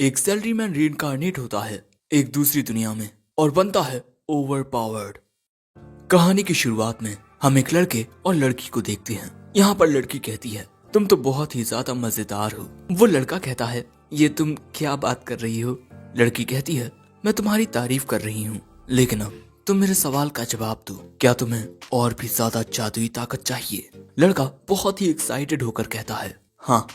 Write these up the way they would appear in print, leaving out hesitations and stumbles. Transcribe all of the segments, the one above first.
एक सैलरीमैन रीइंकार्नेट होता है एक दूसरी दुनिया में और बनता है ओवर पावर्ड। कहानी की शुरुआत में हम एक लड़के और लड़की को देखते हैं। यहाँ पर लड़की कहती है, तुम तो बहुत ही ज्यादा मजेदार हो। वो लड़का कहता है, ये तुम क्या बात कर रही हो। लड़की कहती है, मैं तुम्हारी तारीफ कर रही हूँ, लेकिन अब तुम मेरे सवाल का जवाब दो, क्या तुम्हें और भी ज्यादा जादुई ताकत चाहिए। लड़का बहुत ही एक्साइटेड होकर कहता है, हाँ।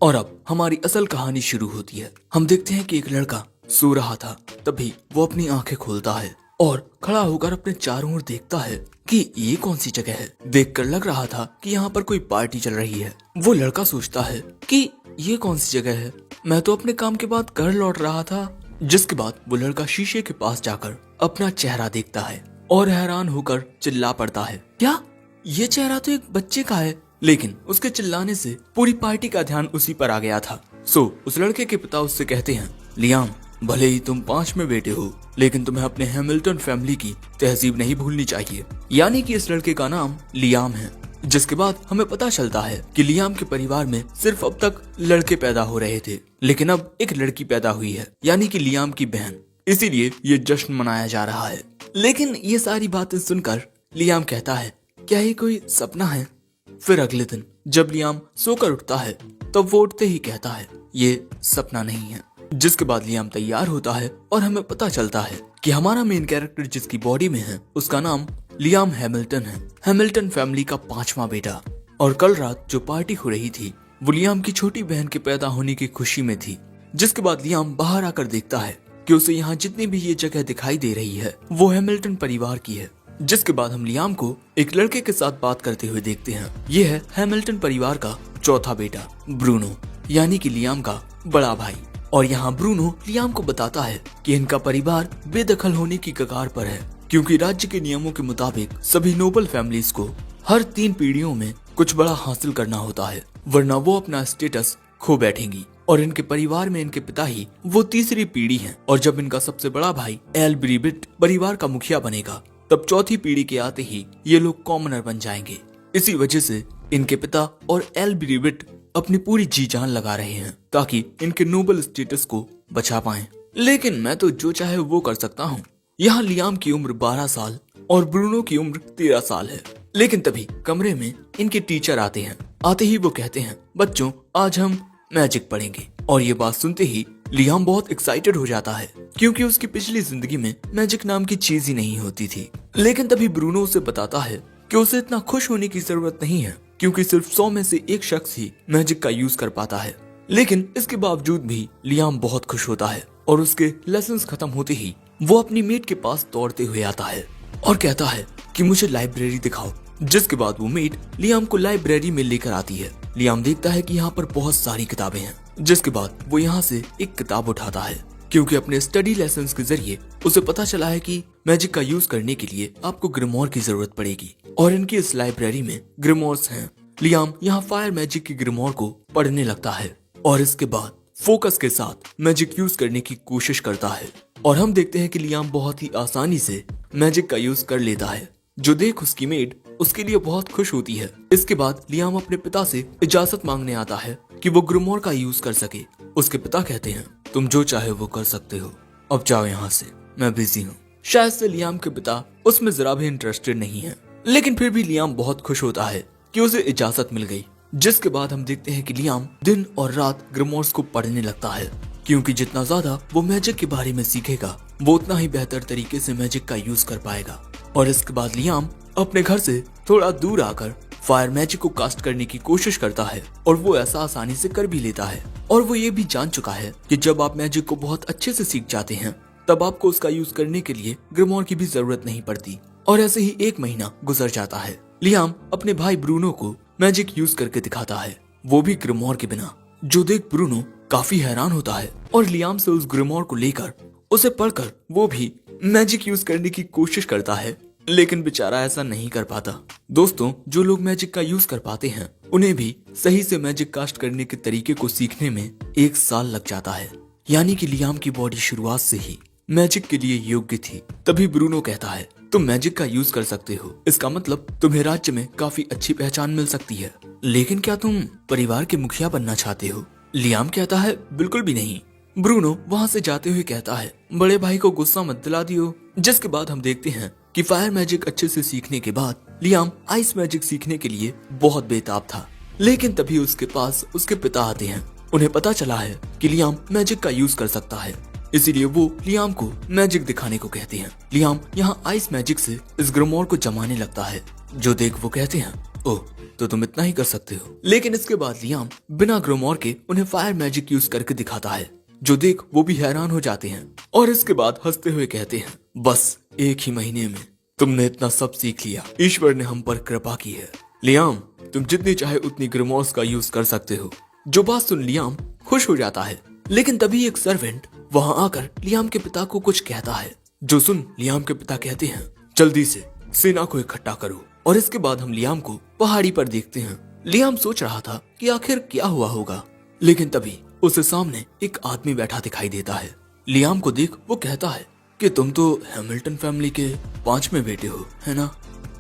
और अब हमारी असल कहानी शुरू होती है। हम देखते हैं कि एक लड़का सो रहा था, तभी वो अपनी आंखें खोलता है और खड़ा होकर अपने चारों ओर देखता है कि ये कौन सी जगह है। देखकर लग रहा था कि यहाँ पर कोई पार्टी चल रही है। वो लड़का सोचता है कि ये कौन सी जगह है, मैं तो अपने काम के बाद घर लौट रहा था। जिसके बाद वो लड़का शीशे के पास जाकर अपना चेहरा देखता है और हैरान होकर चिल्ला पड़ता है, क्या ये चेहरा तो एक बच्चे का है। लेकिन उसके चिल्लाने से पूरी पार्टी का ध्यान उसी पर आ गया था। उस लड़के के पिता उससे कहते हैं, लियाम, भले ही तुम 5 में बेटे हो, लेकिन तुम्हें अपने हैमिल्टन फैमिली की तहजीब नहीं भूलनी चाहिए। यानी कि इस लड़के का नाम लियाम है। जिसके बाद हमें पता चलता है कि लियाम के परिवार में सिर्फ अब तक लड़के पैदा हो रहे थे, लेकिन अब एक लड़की पैदा हुई है, यानी कि लियाम की बहन। इसीलिए ये जश्न मनाया जा रहा है। लेकिन ये सारी बातें सुनकर लियाम कहता है, क्या ये कोई सपना है। फिर अगले दिन जब लियाम सोकर उठता है, तब वो उठते ही कहता है, ये सपना नहीं है। जिसके बाद लियाम तैयार होता है और हमें पता चलता है कि हमारा मेन कैरेक्टर जिसकी बॉडी में है, उसका नाम लियाम हैमिल्टन है, हैमिल्टन फैमिली का 5वां बेटा। और कल रात जो पार्टी हो रही थी, वो लियाम की छोटी बहन के पैदा होने की खुशी में थी। जिसके बाद लियाम बाहर आकर देखता है कि उसे यहाँ जितनी भी ये जगह दिखाई दे रही है, वो हैमिल्टन परिवार की है। जिसके बाद हम लियाम को एक लड़के के साथ बात करते हुए देखते हैं। ये है हैमिल्टन परिवार का 4था बेटा ब्रूनो, यानी कि लियाम का बड़ा भाई। और यहाँ ब्रूनो लियाम को बताता है कि इनका परिवार बेदखल होने की कगार पर है, क्योंकि राज्य के नियमों के मुताबिक सभी नोबल फैमिलीज को हर 3 पीढ़ियों में कुछ बड़ा हासिल करना होता है, वरना वो अपना स्टेटस खो बैठेंगी। और इनके परिवार में इनके पिता ही वो तीसरी पीढ़ी है, और जब इनका सबसे बड़ा भाई एल ब्रीबिट परिवार का मुखिया बनेगा, तब 4थी पीढ़ी के आते ही ये लोग कॉमनर बन जाएंगे। इसी वजह से इनके पिता और एल ब्रीबिट अपनी पूरी जी जान लगा रहे हैं ताकि इनके नोबल स्टेटस को बचा पाएं। लेकिन मैं तो जो चाहे वो कर सकता हूँ। यहाँ लियाम की उम्र 12 साल और ब्रूनो की उम्र 13 साल है। लेकिन तभी कमरे में इनके टीचर आते हैं। आते ही वो कहते हैं, बच्चों, आज हम मैजिक पढ़ेंगे। और ये बात सुनते ही लियाम बहुत एक्साइटेड हो जाता है, क्योंकि उसकी पिछली जिंदगी में मैजिक नाम की चीज ही नहीं होती थी। लेकिन तभी ब्रूनो उसे बताता है कि उसे इतना खुश होने की जरूरत नहीं है, क्योंकि सिर्फ 100 में से एक शख्स ही मैजिक का यूज कर पाता है। लेकिन इसके बावजूद भी लियाम बहुत खुश होता है और उसके लेसन्स खत्म होते ही वो अपनी मेट के पास दौड़ते हुए आता है और कहता है कि मुझे लाइब्रेरी दिखाओ। जिसके बाद वो मेट लियाम को लाइब्रेरी में लेकर आती है। लियाम देखता है कि यहाँ पर बहुत सारी किताबें हैं। जिसके बाद वो यहाँ से एक किताब उठाता है, क्योंकि अपने स्टडी लेसन्स के जरिए उसे पता चला है कि मैजिक का यूज करने के लिए आपको ग्रिमोर की जरूरत पड़ेगी, और इनकी इस लाइब्रेरी में ग्रिमोर्स हैं। लियाम यहाँ फायर मैजिक की ग्रिमोर को पढ़ने लगता है और इसके बाद फोकस के साथ मैजिक यूज करने की कोशिश करता है। और हम देखते हैं कि लियाम बहुत ही आसानी से मैजिक का यूज कर लेता है, जो देख उसकी मेड उसके लिए बहुत खुश होती है। इसके बाद लियाम अपने पिता से इजाजत मांगने आता है कि वो ग्रिमोर का यूज कर सके। उसके पिता कहते हैं, तुम जो चाहे वो कर सकते हो, अब जाओ यहाँ से, मैं बिजी हूँ। शायद से लियाम के पिता उसमें जरा भी इंटरेस्टेड नहीं है, लेकिन फिर भी लियाम बहुत खुश होता है कि उसे इजाजत मिल गई। जिसके बाद हम देखते हैं कि लियाम दिन और रात ग्रिमोर्स को पढ़ने लगता है, क्योंकि जितना ज्यादा वो मैजिक के बारे में सीखेगा, वो उतना ही बेहतर तरीके से मैजिक का यूज कर पाएगा। और इसके बाद लियाम अपने घर से थोड़ा दूर आकर फायर मैजिक को कास्ट करने की कोशिश करता है, और वो ऐसा आसानी से कर भी लेता है। और वो ये भी जान चुका है कि जब आप मैजिक को बहुत अच्छे से सीख जाते हैं, तब आपको उसका यूज करने के लिए ग्रिमोर की भी जरूरत नहीं पड़ती। और ऐसे ही 1 महीना गुजर जाता है। लियाम अपने भाई ब्रूनो को मैजिक यूज करके दिखाता है, वो भी ग्रिमोर के बिना, जो देख ब्रूनो काफी हैरान होता है और लियाम से उस ग्रिमोर को लेकर उसे पढ़कर वो भी मैजिक यूज करने की कोशिश करता है, लेकिन बेचारा ऐसा नहीं कर पाता। दोस्तों, जो लोग मैजिक का यूज कर पाते हैं, उन्हें भी सही से मैजिक कास्ट करने के तरीके को सीखने में 1 साल लग जाता है। यानी कि लियाम की बॉडी शुरुआत से ही मैजिक के लिए योग्य थी। तभी ब्रूनो कहता है, तुम मैजिक का यूज कर सकते हो, इसका मतलब तुम्हें राज्य में काफी अच्छी पहचान मिल सकती है, लेकिन क्या तुम परिवार के मुखिया बनना चाहते हो। लियाम कहता है, बिल्कुल भी नहीं, ब्रूनो वहाँ से जाते हुए कहता है, बड़े भाई को गुस्सा मत दिला दियो। जिसके बाद हम देखते हैं कि फायर मैजिक अच्छे से सीखने के बाद लियाम आइस मैजिक सीखने के लिए बहुत बेताब था। लेकिन तभी उसके पास उसके पिता आते हैं। उन्हें पता चला है कि लियाम मैजिक का यूज कर सकता है, इसीलिए वो लियाम को मैजिक दिखाने को कहते हैं। लियाम यहाँ आइस मैजिक से इस ग्रोमोर को जमाने लगता है, जो देख वो कहते हैं, ओह तो तुम इतना ही कर सकते हो। लेकिन इसके बाद लियाम बिना ग्रोमोर के उन्हें फायर मैजिक यूज करके दिखाता है, जो देख वो भी हैरान हो जाते हैं और इसके बाद हंसते हुए कहते हैं, बस एक ही महीने में तुमने इतना सब सीख लिया, ईश्वर ने हम पर कृपा की है। लियाम तुम जितनी चाहे उतनी ग्रोमोर्स का यूज कर सकते हो। जो बात सुन लियाम खुश हो जाता है। लेकिन तभी एक सर्वेंट वहां आकर लियाम के पिता को कुछ कहता है, जो सुन लियाम के पिता कहते हैं, जल्दी से सेना को इकट्ठा करो। और इसके बाद हम लियाम को पहाड़ी पर देखते हैं। लियाम सोच रहा था कि आखिर क्या हुआ होगा, लेकिन तभी उसे सामने एक आदमी बैठा दिखाई देता है। लियाम को देख वो कहता है कि तुम तो हैमिल्टन फैमिली के 5वें बेटे हो, है ना?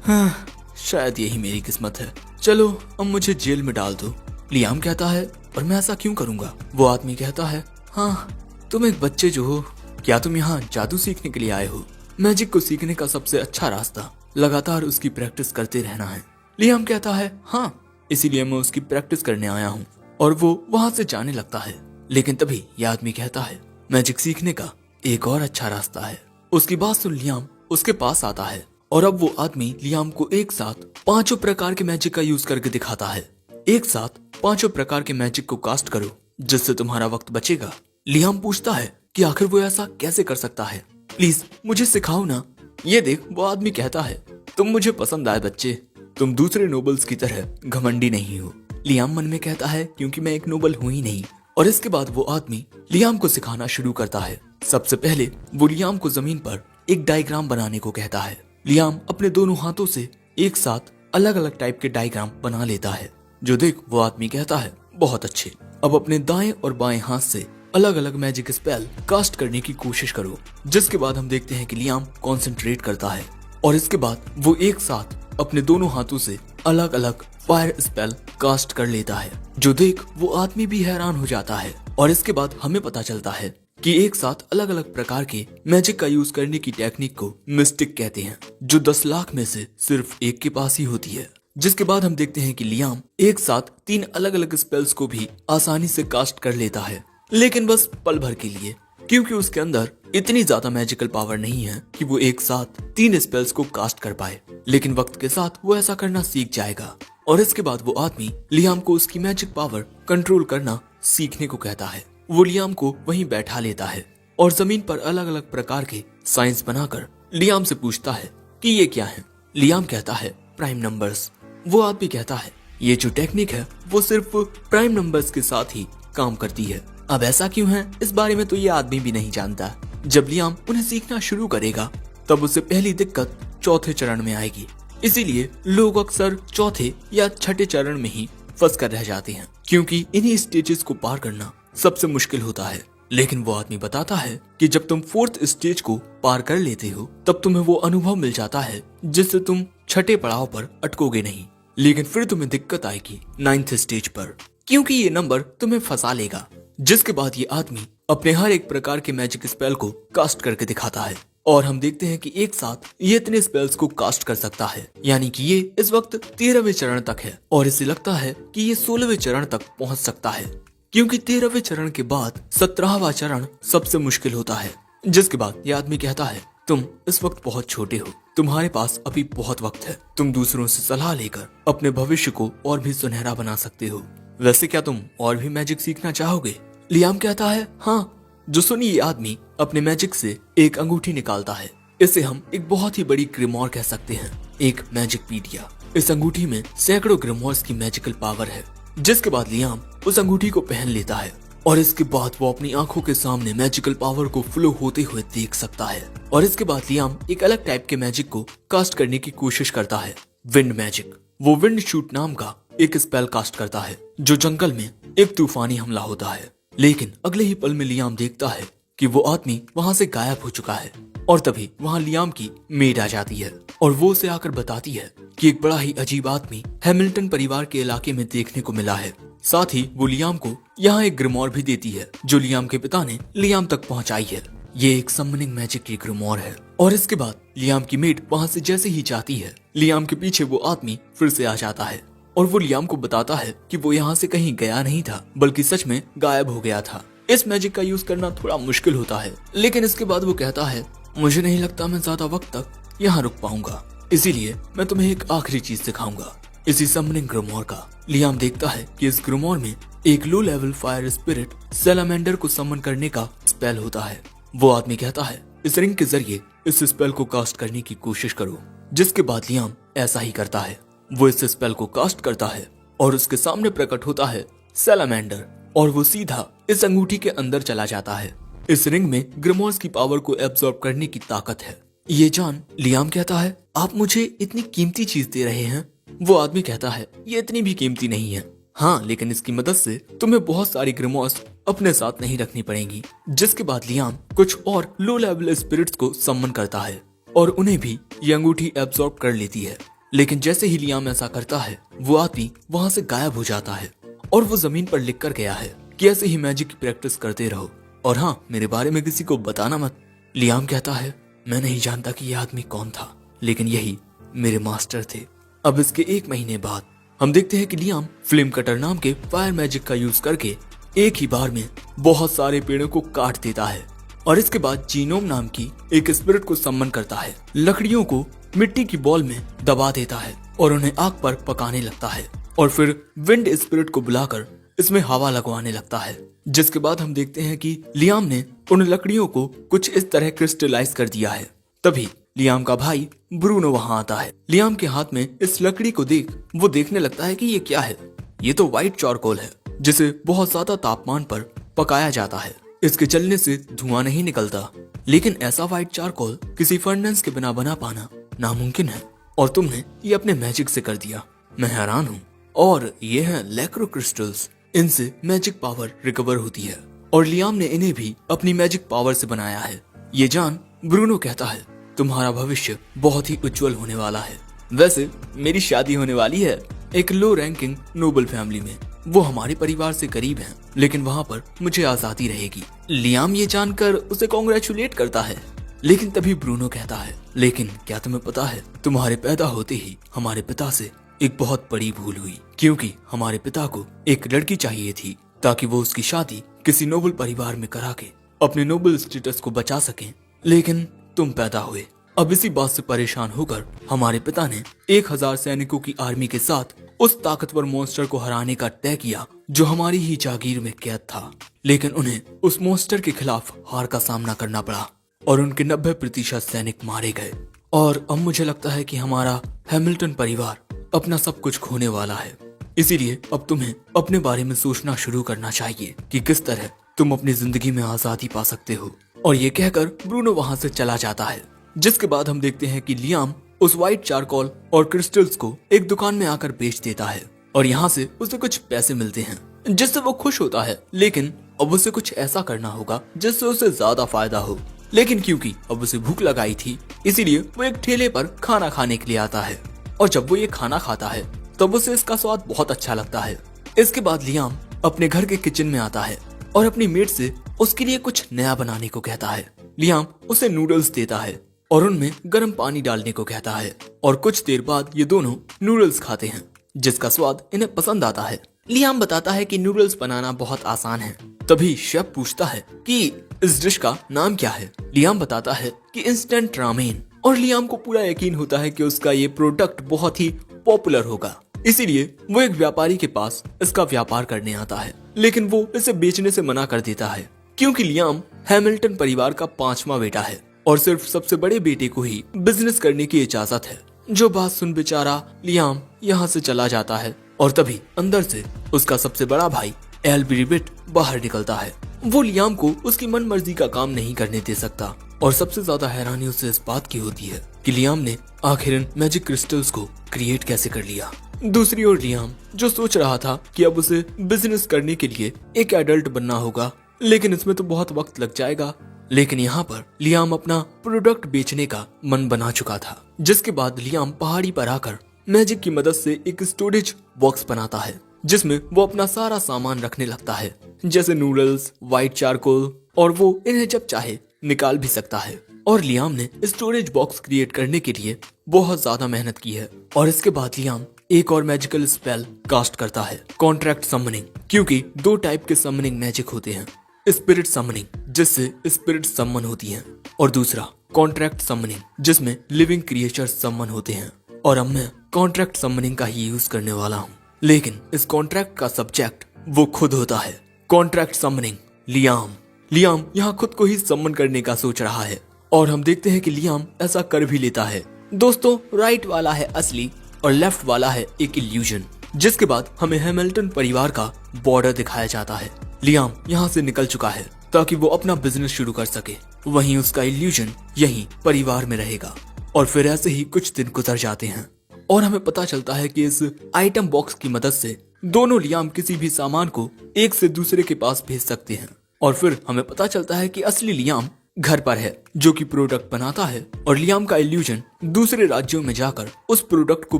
हाँ, शायद यही मेरी किस्मत है। चलो अब मुझे जेल में डाल दो। लियाम कहता है, पर मैं ऐसा क्यों करूंगा? वो आदमी कहता है, हाँ तुम एक बच्चे जो हो, क्या तुम यहाँ जादू सीखने के लिए आए हो? मैजिक को सीखने का सबसे अच्छा रास्ता लगातार उसकी प्रैक्टिस करते रहना है। लियाम कहता है, हाँ इसीलिए मैं उसकी प्रैक्टिस करने आया हूँ। और वो वहाँ से जाने लगता है। लेकिन तभी यह आदमी कहता है, मैजिक सीखने का एक और अच्छा रास्ता है। उसकी बात सुन लियाम उसके पास आता है और अब वो आदमी लियाम को एक साथ 5 प्रकार के मैजिक का यूज करके दिखाता है। एक साथ 5 प्रकार के मैजिक को कास्ट करो, जिससे तुम्हारा वक्त बचेगा। लियाम पूछता है कि आखिर वो ऐसा कैसे कर सकता है, प्लीज मुझे सिखाओ ना। ये देख वो आदमी कहता है, तुम मुझे पसंद आए बच्चे, तुम दूसरे नोबल्स की तरह घमंडी नहीं हो। लियाम मन में कहता है, क्योंकि मैं एक नोबल हूँ ही नहीं। और इसके बाद वो आदमी लियाम को सिखाना शुरू करता है। सबसे पहले वो लियाम को जमीन पर एक डायग्राम बनाने को कहता है। लियाम अपने दोनों हाथों से एक साथ अलग अलग टाइप के डायग्राम बना लेता है, जो देख वो आदमी कहता है, बहुत अच्छे। अब अपने दाएं और बाएं हाथ से अलग अलग मैजिक स्पेल कास्ट करने की कोशिश करो। जिसके बाद हम देखते हैं कि लियाम कंसंट्रेट करता है और इसके बाद वो एक साथ अपने दोनों हाथों से अलग अलग फायर स्पेल कास्ट कर लेता है, जो देख वो आदमी भी हैरान हो जाता है। और इसके बाद हमें पता चलता है कि एक साथ अलग अलग प्रकार के मैजिक का यूज करने की टेक्निक को मिस्टिक कहते हैं, जो 10 लाख में से सिर्फ एक के पास ही होती है। जिसके बाद हम देखते हैं कि लियाम एक साथ 3 अलग अलग स्पेल्स को भी आसानी से कास्ट कर लेता है, लेकिन बस पल भर के लिए, क्योंकि उसके अंदर इतनी ज्यादा मैजिकल पावर नहीं है कि वो एक साथ 3 स्पेल्स को कास्ट कर पाए। लेकिन वक्त के साथ वो ऐसा करना सीख जाएगा। और इसके बाद वो आदमी लियाम को उसकी मैजिक पावर कंट्रोल करना सीखने को कहता है। वो लियाम को वहीं बैठा लेता है और जमीन पर अलग अलग प्रकार के साइंस बनाकर लियाम से पूछता है कि ये क्या है। लियाम कहता है, प्राइम नंबर्स। वो आदमी कहता है, ये जो टेक्निक है वो सिर्फ प्राइम नंबर्स के साथ ही काम करती है। अब ऐसा क्यों है, इस बारे में तो ये आदमी भी नहीं जानता। जब लियाम उन्हें सीखना शुरू करेगा तब उसे पहली दिक्कत चौथे चरण में आएगी, इसीलिए लोग अक्सर चौथे या छठे चरण में ही फंस कर रह जाते हैं, क्योंकि इन्हीं स्टेजेस को पार करना सबसे मुश्किल होता है। लेकिन वो आदमी बताता है कि जब तुम 4th स्टेज को पार कर लेते हो तब तुम्हें वो अनुभव मिल जाता है जिससे तुम छठे पड़ाव पर अटकोगे नहीं। लेकिन फिर तुम्हें दिक्कत आएगी 9th स्टेज पर, क्योंकि ये नंबर तुम्हें फंसा लेगा। जिसके बाद ये आदमी अपने हर एक प्रकार के मैजिक स्पेल को कास्ट करके दिखाता है और हम देखते हैं कि एक साथ ये इतने स्पेल्स को कास्ट कर सकता है, यानी कि ये इस वक्त 13वें चरण तक है और इसे लगता है कि ये 16वें चरण तक पहुंच सकता है, क्योंकि 13वें चरण के बाद 17वां चरण सबसे मुश्किल होता है। जिसके बाद ये आदमी कहता है, तुम इस वक्त बहुत छोटे हो, तुम्हारे पास अभी बहुत वक्त है, तुम दूसरों से सलाह लेकर अपने भविष्य को और भी सुनहरा बना सकते हो। वैसे क्या तुम और भी मैजिक सीखना चाहोगे? लियाम कहता है, हाँ। जो सुनी ये आदमी अपने मैजिक से एक अंगूठी निकालता है। इसे हम एक बहुत ही बड़ी ग्रिमोर कह सकते हैं, एक मैजिक पीडिया। इस अंगूठी में सैकड़ों ग्रिमोर्स की मैजिकल पावर है। जिसके बाद लियाम उस अंगूठी को पहन लेता है और इसके बाद वो अपनी आंखों के सामने मैजिकल पावर को फ्लो होते हुए देख सकता है। और इसके बाद लियाम एक अलग टाइप के मैजिक को कास्ट करने की कोशिश करता है, विंड मैजिक। वो विंड शूट नाम का एक स्पेल कास्ट करता है, जो जंगल में एक तूफानी हमला होता है। लेकिन अगले ही पल में लियाम देखता है कि वो आदमी वहाँ से गायब हो चुका है और तभी वहाँ लियाम की मेड आ जाती है और वो उसे आकर बताती है कि एक बड़ा ही अजीब आदमी हैमिल्टन परिवार के इलाके में देखने को मिला है। साथ ही वो लियाम को यहाँ एक ग्रिमोर भी देती है जो लियाम के पिता ने लियाम तक पहुँचाई है। ये एक समनिंग मैजिक की ग्रिमोर है। और इसके बाद लियाम की मेट वहाँ से जैसे ही जाती है, लियाम के पीछे वो आदमी फिर से आ जाता है और वो लियाम को बताता है कि वो यहाँ से कहीं गया नहीं था, बल्कि सच में गायब हो गया था। इस मैजिक का यूज करना थोड़ा मुश्किल होता है, लेकिन इसके बाद वो कहता है, मुझे नहीं लगता मैं ज्यादा वक्त तक यहाँ रुक पाऊंगा, इसीलिए मैं तुम्हें एक आखिरी चीज सिखाऊंगा, इसी समनिंग ग्रिमोर का। लियाम देखता है कि इस ग्रिमोर में एक low level fire spirit salamander को समन करने का स्पेल होता है। वो आदमी कहता है, इस रिंग के जरिए इस स्पेल को कास्ट करने की कोशिश करो। जिसके बाद लियाम ऐसा ही करता है। वो इस स्पेल को कास्ट करता है और उसके सामने प्रकट होता है सैलामेंडर और वो सीधा इस अंगूठी के अंदर चला जाता है। इस रिंग में ग्रिमोर्स की पावर को एब्सॉर्ब करने की ताकत है। ये जान लियाम कहता है, आप मुझे इतनी कीमती चीज दे रहे हैं। वो आदमी कहता है, ये इतनी भी कीमती नहीं है, हाँ, लेकिन इसकी मदद से तुम्हें बहुत सारी ग्रिमोर्स अपने साथ नहीं रखनी पड़ेंगी। जिसके बाद लियाम कुछ और लो लेवल स्पिरिट्स को सम्मन करता है और उन्हें भी ये अंगूठी एब्सॉर्ब कर लेती है। लेकिन जैसे ही लियाम ऐसा करता है, वो आदमी वहाँ से गायब हो जाता है और वो जमीन पर लिख कर गया है कि ऐसे ही मैजिक की प्रैक्टिस करते रहो और हाँ, मेरे बारे में किसी को बताना मत। लियाम कहता है, मैं नहीं जानता कि यह आदमी कौन था, लेकिन यही मेरे मास्टर थे। अब इसके 1 महीने बाद हम देखते हैं कि लियाम फ्लेम कटर नाम के फायर मैजिक का यूज करके एक ही बार में बहुत सारे पेड़ों को काट देता है और इसके बाद जीनोम नाम की एक स्पिरिट को सम्मन करता है। लकड़ियों को मिट्टी की बॉल में दबा देता है और उन्हें आग पर पकाने लगता है और फिर विंड स्पिरिट को बुलाकर इसमें हवा लगवाने लगता है। जिसके बाद हम देखते हैं कि लियाम ने उन लकड़ियों को कुछ इस तरह क्रिस्टलाइज कर दिया है। तभी लियाम का भाई ब्रूनो वहां आता है। लियाम के हाथ में इस लकड़ी को देख वो देखने लगता है कि ये क्या है। ये तो व्हाइट चारकोल है जिसे बहुत ज्यादा तापमान पर पकाया जाता है। इसके जलने से धुआं नहीं निकलता, लेकिन ऐसा व्हाइट चारकोल किसी फर्नेस के बिना बना पाना नामुमकिन है और तुमने ये अपने मैजिक से कर दिया। मैं हैरान हूँ। और ये है लैक्रो क्रिस्टल्स, इनसे मैजिक पावर रिकवर होती है और लियाम ने इन्हें भी अपनी मैजिक पावर से बनाया है। ये जान ब्रूनो कहता है, तुम्हारा भविष्य बहुत ही उज्जवल होने वाला है। वैसे मेरी शादी होने वाली है एक लो रैंकिंग नोबल फैमिली में। वो हमारे परिवार से करीब हैं, लेकिन वहाँ पर मुझे आजादी रहेगी। लियाम ये जानकर उसे कॉन्ग्रेचुलेट करता है, लेकिन तभी ब्रूनो कहता है, लेकिन क्या तुम्हें पता है, तुम्हारे पैदा होते ही हमारे पिता से एक बहुत बड़ी भूल हुई, क्योंकि हमारे पिता को एक लड़की चाहिए थी ताकि वो उसकी शादी किसी नोबल परिवार में करा के अपने नोबल स्टेटस को बचा सकें, लेकिन तुम पैदा हुए। अब इसी बात से परेशान होकर हमारे पिता ने 1000 सैनिकों की आर्मी के साथ उस ताकतवर मॉन्स्टर को हराने का तय किया जो हमारी ही जागीर में कैद था। लेकिन उन्हें उस मॉन्स्टर के खिलाफ हार का सामना करना पड़ा और उनके 90% सैनिक मारे गए। और अब मुझे लगता है कि हमारा हैमिल्टन परिवार अपना सब कुछ खोने वाला है। इसीलिए अब तुम्हें अपने बारे में सोचना शुरू करना चाहिए कि किस तरह तुम अपनी जिंदगी में आजादी पा सकते हो। और ये कहकर ब्रूनो वहां से चला जाता है। जिसके बाद हम देखते हैं कि लियाम उस व्हाइट चारकोल और क्रिस्टल्स को एक दुकान में आकर बेच देता है और यहाँ से उसे कुछ पैसे मिलते हैं जिससे वो खुश होता है। लेकिन अब उसे कुछ ऐसा करना होगा जिससे उसे ज्यादा फायदा हो। लेकिन क्योंकि अब उसे भूख लगाई थी, इसीलिए वो एक ठेले पर खाना खाने के लिए आता है और जब वो ये खाना खाता है तब उसे इसका स्वाद बहुत अच्छा लगता है। इसके बाद लियाम अपने घर के किचन में आता है और अपनी मेट से उसके लिए कुछ नया बनाने को कहता है। लियाम उसे नूडल्स देता है और उनमें गर्म पानी डालने को कहता है और कुछ देर बाद ये दोनों नूडल्स खाते हैं जिसका स्वाद इन्हें पसंद आता है। लियाम बताता है कि नूडल्स बनाना बहुत आसान है। तभी शेफ पूछता है कि इस डिश का नाम क्या है। लियाम बताता है कि इंस्टेंट रामेन और लियाम को पूरा यकीन होता है कि उसका ये प्रोडक्ट बहुत ही पॉपुलर होगा। इसीलिए वो एक व्यापारी के पास इसका व्यापार करने आता है, लेकिन वो इसे बेचने से मना कर देता है क्योंकि लियाम हैमिल्टन परिवार का 5वां बेटा है और सिर्फ सबसे बड़े बेटे को ही बिजनेस करने की इजाजत है। जो बात सुन बेचारा लियाम यहाँ से चला जाता है और तभी अंदर से उसका सबसे बड़ा भाई एल्ब्रिबिट बाहर निकलता है। वो लियाम को उसकी मन मर्जी का काम नहीं करने दे सकता और सबसे ज्यादा हैरानी उसे इस बात की होती है कि लियाम ने आखिर मैजिक क्रिस्टल्स को क्रिएट कैसे कर लिया। दूसरी ओर लियाम जो सोच रहा था कि अब उसे बिजनेस करने के लिए एक एडल्ट बनना होगा, लेकिन इसमें तो बहुत वक्त लग जाएगा। लेकिन यहाँ पर लियाम अपना प्रोडक्ट बेचने का मन बना चुका था। जिसके बाद लियाम पहाड़ी पर आकर मैजिक की मदद से एक स्टोरेज बॉक्स बनाता है जिसमें वो अपना सारा सामान रखने लगता है, जैसे नूडल्स, व्हाइट चारकोल, और वो इन्हें जब चाहे निकाल भी सकता है। और लियाम ने स्टोरेज बॉक्स क्रिएट करने के लिए बहुत ज्यादा मेहनत की है। और इसके बाद लियाम एक और मैजिकल स्पेल कास्ट करता है, कॉन्ट्रैक्ट समनिंग, क्योंकि दो टाइप के समनिंग मैजिक होते हैं, स्पिरिट समनिंग जिससे स्पिरिट समन होती हैं, और दूसरा कॉन्ट्रैक्ट समनिंग जिसमें लिविंग क्रिएचर समन होते हैं। और अब मैं कॉन्ट्रैक्ट समनिंग का ही यूज करने वाला हूँ, लेकिन इस कॉन्ट्रैक्ट का सब्जेक्ट वो खुद होता है। कॉन्ट्रैक्ट समनिंग लियाम यहाँ खुद को ही समन करने का सोच रहा है, और हम देखते हैं कि लियाम ऐसा कर भी लेता है। दोस्तों, राइट वाला है असली और लेफ्ट वाला है एक इल्यूजन। जिसके बाद हमें हैमिल्टन परिवार का बॉर्डर दिखाया जाता है। लियाम यहाँ से निकल चुका है ताकि वो अपना बिजनेस शुरू कर सके, वहीं उसका इल्यूजन यहीं परिवार में रहेगा। और फिर ऐसे ही कुछ दिन गुजर जाते हैं और हमें पता चलता है कि इस आइटम बॉक्स की मदद से दोनों लियाम किसी भी सामान को एक से दूसरे के पास भेज सकते हैं। और फिर हमें पता चलता है कि असली लियाम घर पर है, जो कि प्रोडक्ट बनाता है, और लियाम का इल्यूजन दूसरे राज्यों में जाकर उस प्रोडक्ट को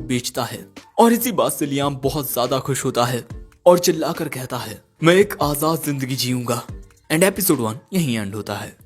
बेचता है। और इसी बात से लियाम बहुत ज्यादा खुश होता है और चिल्लाकर कहता है, मैं एक आजाद जिंदगी जीऊंगा। एंड एपिसोड 1 यहीं एंड होता है।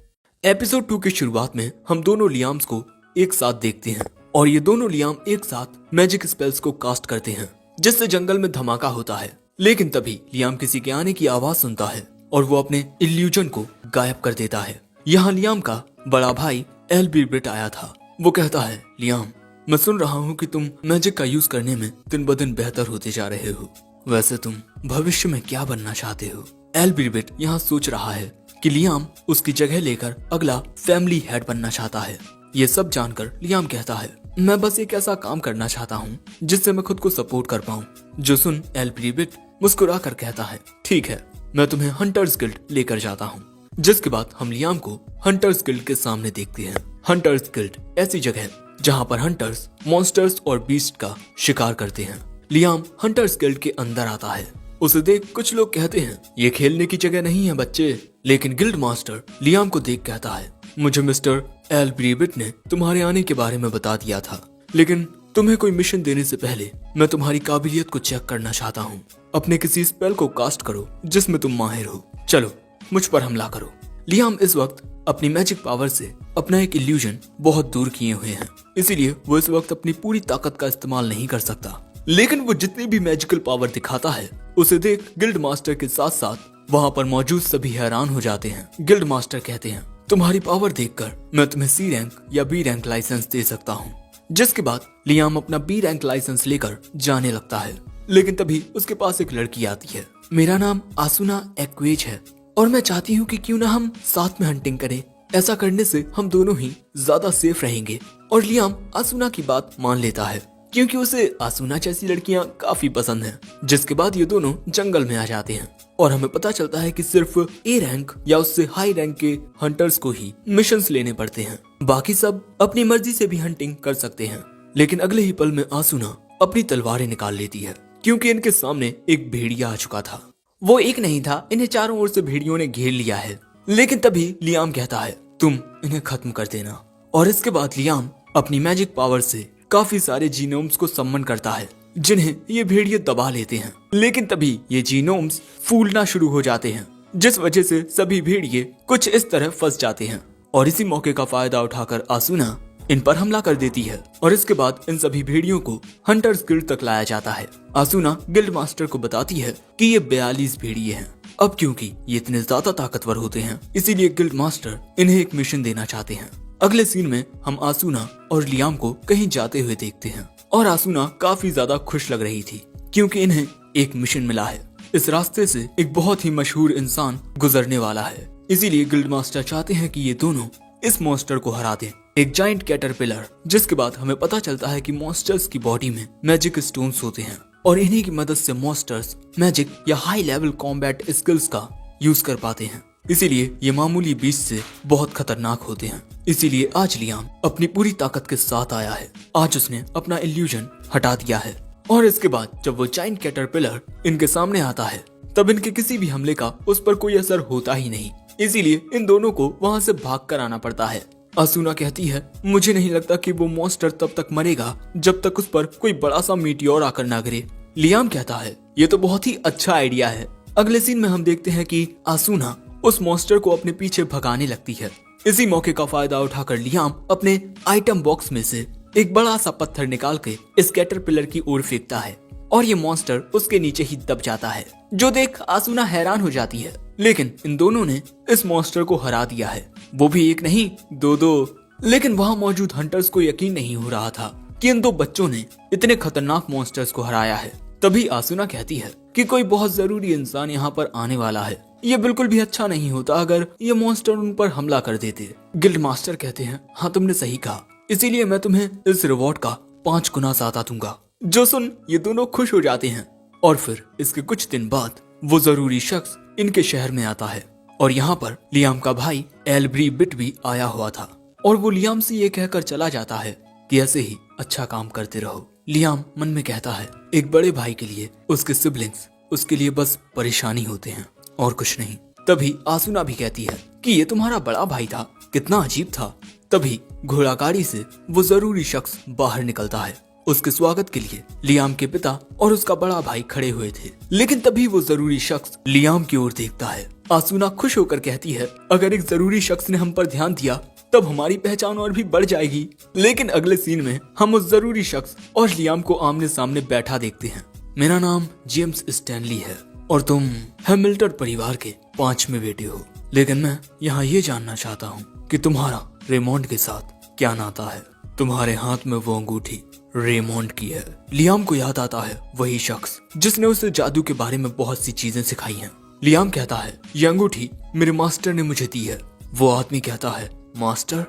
एपिसोड 2 की शुरुआत में हम दोनों लियाम्स को एक साथ देखते हैं, और ये दोनों लियाम एक साथ मैजिक स्पेल्स को कास्ट करते हैं, जिससे जंगल में धमाका होता है। लेकिन तभी लियाम किसी के आने की आवाज सुनता है और वो अपने इल्यूजन को गायब कर देता है। यहाँ लियाम का बड़ा भाई एल्बिर्बिट आया था। वो कहता है, लियाम, मैं सुन रहा हूँ कि तुम मैजिक का यूज करने में दिन ब दिन बेहतर होते जा रहे हो। वैसे तुम भविष्य में क्या बनना चाहते हो? एल्बिर्बिट यहाँ सोच रहा है कि लियाम उसकी जगह लेकर अगला फैमिली हेड बनना चाहता है। ये सब जानकर लियाम कहता है, मैं बस एक ऐसा काम करना चाहता हूँ जिससे मैं खुद को सपोर्ट कर पाऊँ। जो सुन एल्बिर्बिट मुस्कुरा कर कहता है, ठीक है, मैं तुम्हें हंटर्स गिल्ड लेकर जाता हूँ। जिसके बाद हम लियाम को हंटर्स गिल्ड के सामने देखते हैं। हंटर्स गिल्ड ऐसी जगह है जहाँ पर हंटर्स मॉन्स्टर्स और बीस्ट का शिकार करते हैं। लियाम हंटर्स गिल्ड के अंदर आता है। उसे देख कुछ लोग कहते हैं, ये खेलने की जगह नहीं है बच्चे। लेकिन गिल्ड मास्टर लियाम को देख कहता है, मुझे मिस्टर एल्बिर्बिट ने तुम्हारे आने के बारे में बता दिया था, लेकिन तुम्हें कोई मिशन देने से पहले मैं तुम्हारी काबिलियत को चेक करना चाहता हूँ। अपने किसी स्पेल को कास्ट करो जिसमें तुम माहिर हो। चलो मुझ पर हमला करो। लियाम इस वक्त अपनी मैजिक पावर से अपना एक इल्यूजन बहुत दूर किए हुए हैं, इसीलिए वो इस वक्त अपनी पूरी ताकत का इस्तेमाल नहीं कर सकता। लेकिन वो जितनी भी मैजिकल पावर दिखाता है, उसे देख गिल्ड मास्टर के साथ साथ वहाँ पर मौजूद सभी हैरान हो जाते हैं। गिल्ड मास्टर कहते हैं, तुम्हारी पावर देखकर मैं तुम्हें C रैंक या B रैंक लाइसेंस दे सकता हूँ। जिसके बाद लियाम अपना B रैंक लाइसेंस लेकर जाने लगता है। लेकिन तभी उसके पास एक लड़की आती है। मेरा नाम आसुना एक्वेज है और मैं चाहती हूँ कि क्यों ना हम साथ में हंटिंग करें। ऐसा करने से हम दोनों ही ज्यादा सेफ रहेंगे। और लियाम आसुना की बात मान लेता है क्योंकि उसे आसुना जैसी लड़कियां काफी पसंद हैं। जिसके बाद ये दोनों जंगल में आ जाते हैं और हमें पता चलता है कि सिर्फ A रैंक या उससे हाई रैंक के हंटर्स को ही मिशंस लेने पड़ते हैं, बाकी सब अपनी मर्जी से भी हंटिंग कर सकते हैं। लेकिन अगले ही पल में आसुना अपनी तलवारें निकाल लेती है क्योंकि इनके सामने एक भेड़िया आ चुका था। वो एक नहीं था, इन्हें चारों ओर से भेड़ियों ने घेर लिया है। लेकिन तभी लियाम कहता है, तुम इन्हें खत्म कर देना। और इसके बाद लियाम अपनी मैजिक पावर से काफी सारे जीनोम्स को सम्मन करता है जिन्हें ये भेड़िए दबा लेते हैं। लेकिन तभी ये जीनोम्स फूलना शुरू हो जाते हैं, जिस वजह से सभी भेड़िए कुछ इस तरह फंस जाते हैं। और इसी मौके का फायदा उठाकर आसुना इन पर हमला कर देती है और इसके बाद इन सभी भेड़ियों को हंटर्स गिल्ड तक लाया जाता है। आसुना गिल्ड मास्टर को बताती है कि ये 42 भेड़िए हैं। अब क्योंकि ये इतने ज्यादा ताकतवर होते हैं, इसीलिए गिल्ड मास्टर इन्हें एक मिशन देना चाहते हैं। अगले सीन में हम आसुना और लियाम को कहीं जाते हुए देखते हैं और आसुना काफी ज्यादा खुश लग रही थी क्योंकि इन्हें एक मिशन मिला है। इस रास्ते से एक बहुत ही मशहूर इंसान गुजरने वाला है, इसीलिए गिल्ड मास्टर चाहते हैं कि ये दोनों इस मॉन्स्टर को हरा दें, एक जाइंट कैटरपिलर। जिसके बाद हमें पता चलता है कि मॉन्स्टर्स की बॉडी में मैजिक स्टोन्स होते हैं और इन्हीं की मदद से मॉन्स्टर्स मैजिक या हाई लेवल कॉम्बैट स्किल्स का यूज कर पाते हैं। इसीलिए ये मामूली बीस्ट से बहुत खतरनाक होते हैं। इसीलिए आज लियाम अपनी पूरी ताकत के साथ आया है। आज उसने अपना इल्यूजन हटा दिया है और इसके बाद जब वो जाइंट कैटरपिलर इनके सामने आता है, तब इनके किसी भी हमले का उस पर कोई असर होता ही नहीं। इसीलिए इन दोनों को वहाँ से भाग कर आना पड़ता है। आसुना कहती है, मुझे नहीं लगता कि वो मॉन्स्टर तब तक मरेगा जब तक उस पर कोई बड़ा सा मीटियोर आकर ना गिरे। लियाम कहता है, ये तो बहुत ही अच्छा आइडिया है। अगले सीन में हम देखते हैं कि आसूना उस मॉन्स्टर को अपने पीछे भगाने लगती है। इसी मौके का फायदा उठाकर लियाम अपने आइटम बॉक्स में से एक बड़ा सा पत्थर निकाल के इस कैटरपिलर की ओर फेंकता है और ये मॉन्स्टर उसके नीचे ही दब जाता है, जो देख आसूना हैरान हो जाती है। लेकिन इन दोनों ने इस मॉन्स्टर को हरा दिया है, वो भी एक नहीं दो। लेकिन वहाँ मौजूद हंटर्स को यकीन नहीं हो रहा था कि इन दो बच्चों ने इतने खतरनाक मॉन्स्टर्स को हराया है। तभी आसूना कहती है कि कोई बहुत जरूरी इंसान यहाँ पर आने वाला है। ये बिल्कुल भी अच्छा नहीं होता अगर ये मॉन्स्टर उन पर हमला कर देते। गिल्ड मास्टर कहते हैं, हाँ तुमने सही कहा, इसीलिए मैं तुम्हें इस रिवॉर्ड का 5 गुना ज्यादा दूंगा। जो सुन ये दोनों खुश हो जाते हैं और फिर इसके कुछ दिन बाद वो जरूरी शख्स इनके शहर में आता है और यहाँ पर लियाम का भाई एल्ब्री बिट भी आया हुआ था और वो लियाम से ये कहकर चला जाता है कि ऐसे ही अच्छा काम करते रहो। लियाम मन में कहता है एक बड़े भाई के लिए उसके सिबलिंग्स उसके लिए बस परेशानी होते हैं और कुछ नहीं। तभी आसूना भी कहती है कि ये तुम्हारा बड़ा भाई था, कितना अजीब था। तभी घोड़ागाड़ी से वो जरूरी शख्स बाहर निकलता है। उसके स्वागत के लिए लियाम के पिता और उसका बड़ा भाई खड़े हुए थे, लेकिन तभी वो जरूरी शख्स लियाम की ओर देखता है। आसूना खुश होकर कहती है अगर एक जरूरी शख्स ने हम पर ध्यान दिया तब हमारी पहचान और भी बढ़ जाएगी। लेकिन अगले सीन में हम उस जरूरी शख्स और लियाम को आमने सामने बैठा देखते हैं। मेरा नाम जेम्स स्टैनली है और तुम हैमिल्टन परिवार के 5वें बेटे हो, लेकिन मैं यहाँ ये जानना चाहता हूँ कि तुम्हारा रेमोंड के साथ क्या नाता है। तुम्हारे हाथ में वो अंगूठी रेमोंड की है। लियाम को याद आता है वही शख्स जिसने उसे जादू के बारे में बहुत सी चीजें सिखाई हैं। लियाम कहता है ये अंगूठी मेरे मास्टर ने मुझे दी है। वो आदमी कहता है मास्टर,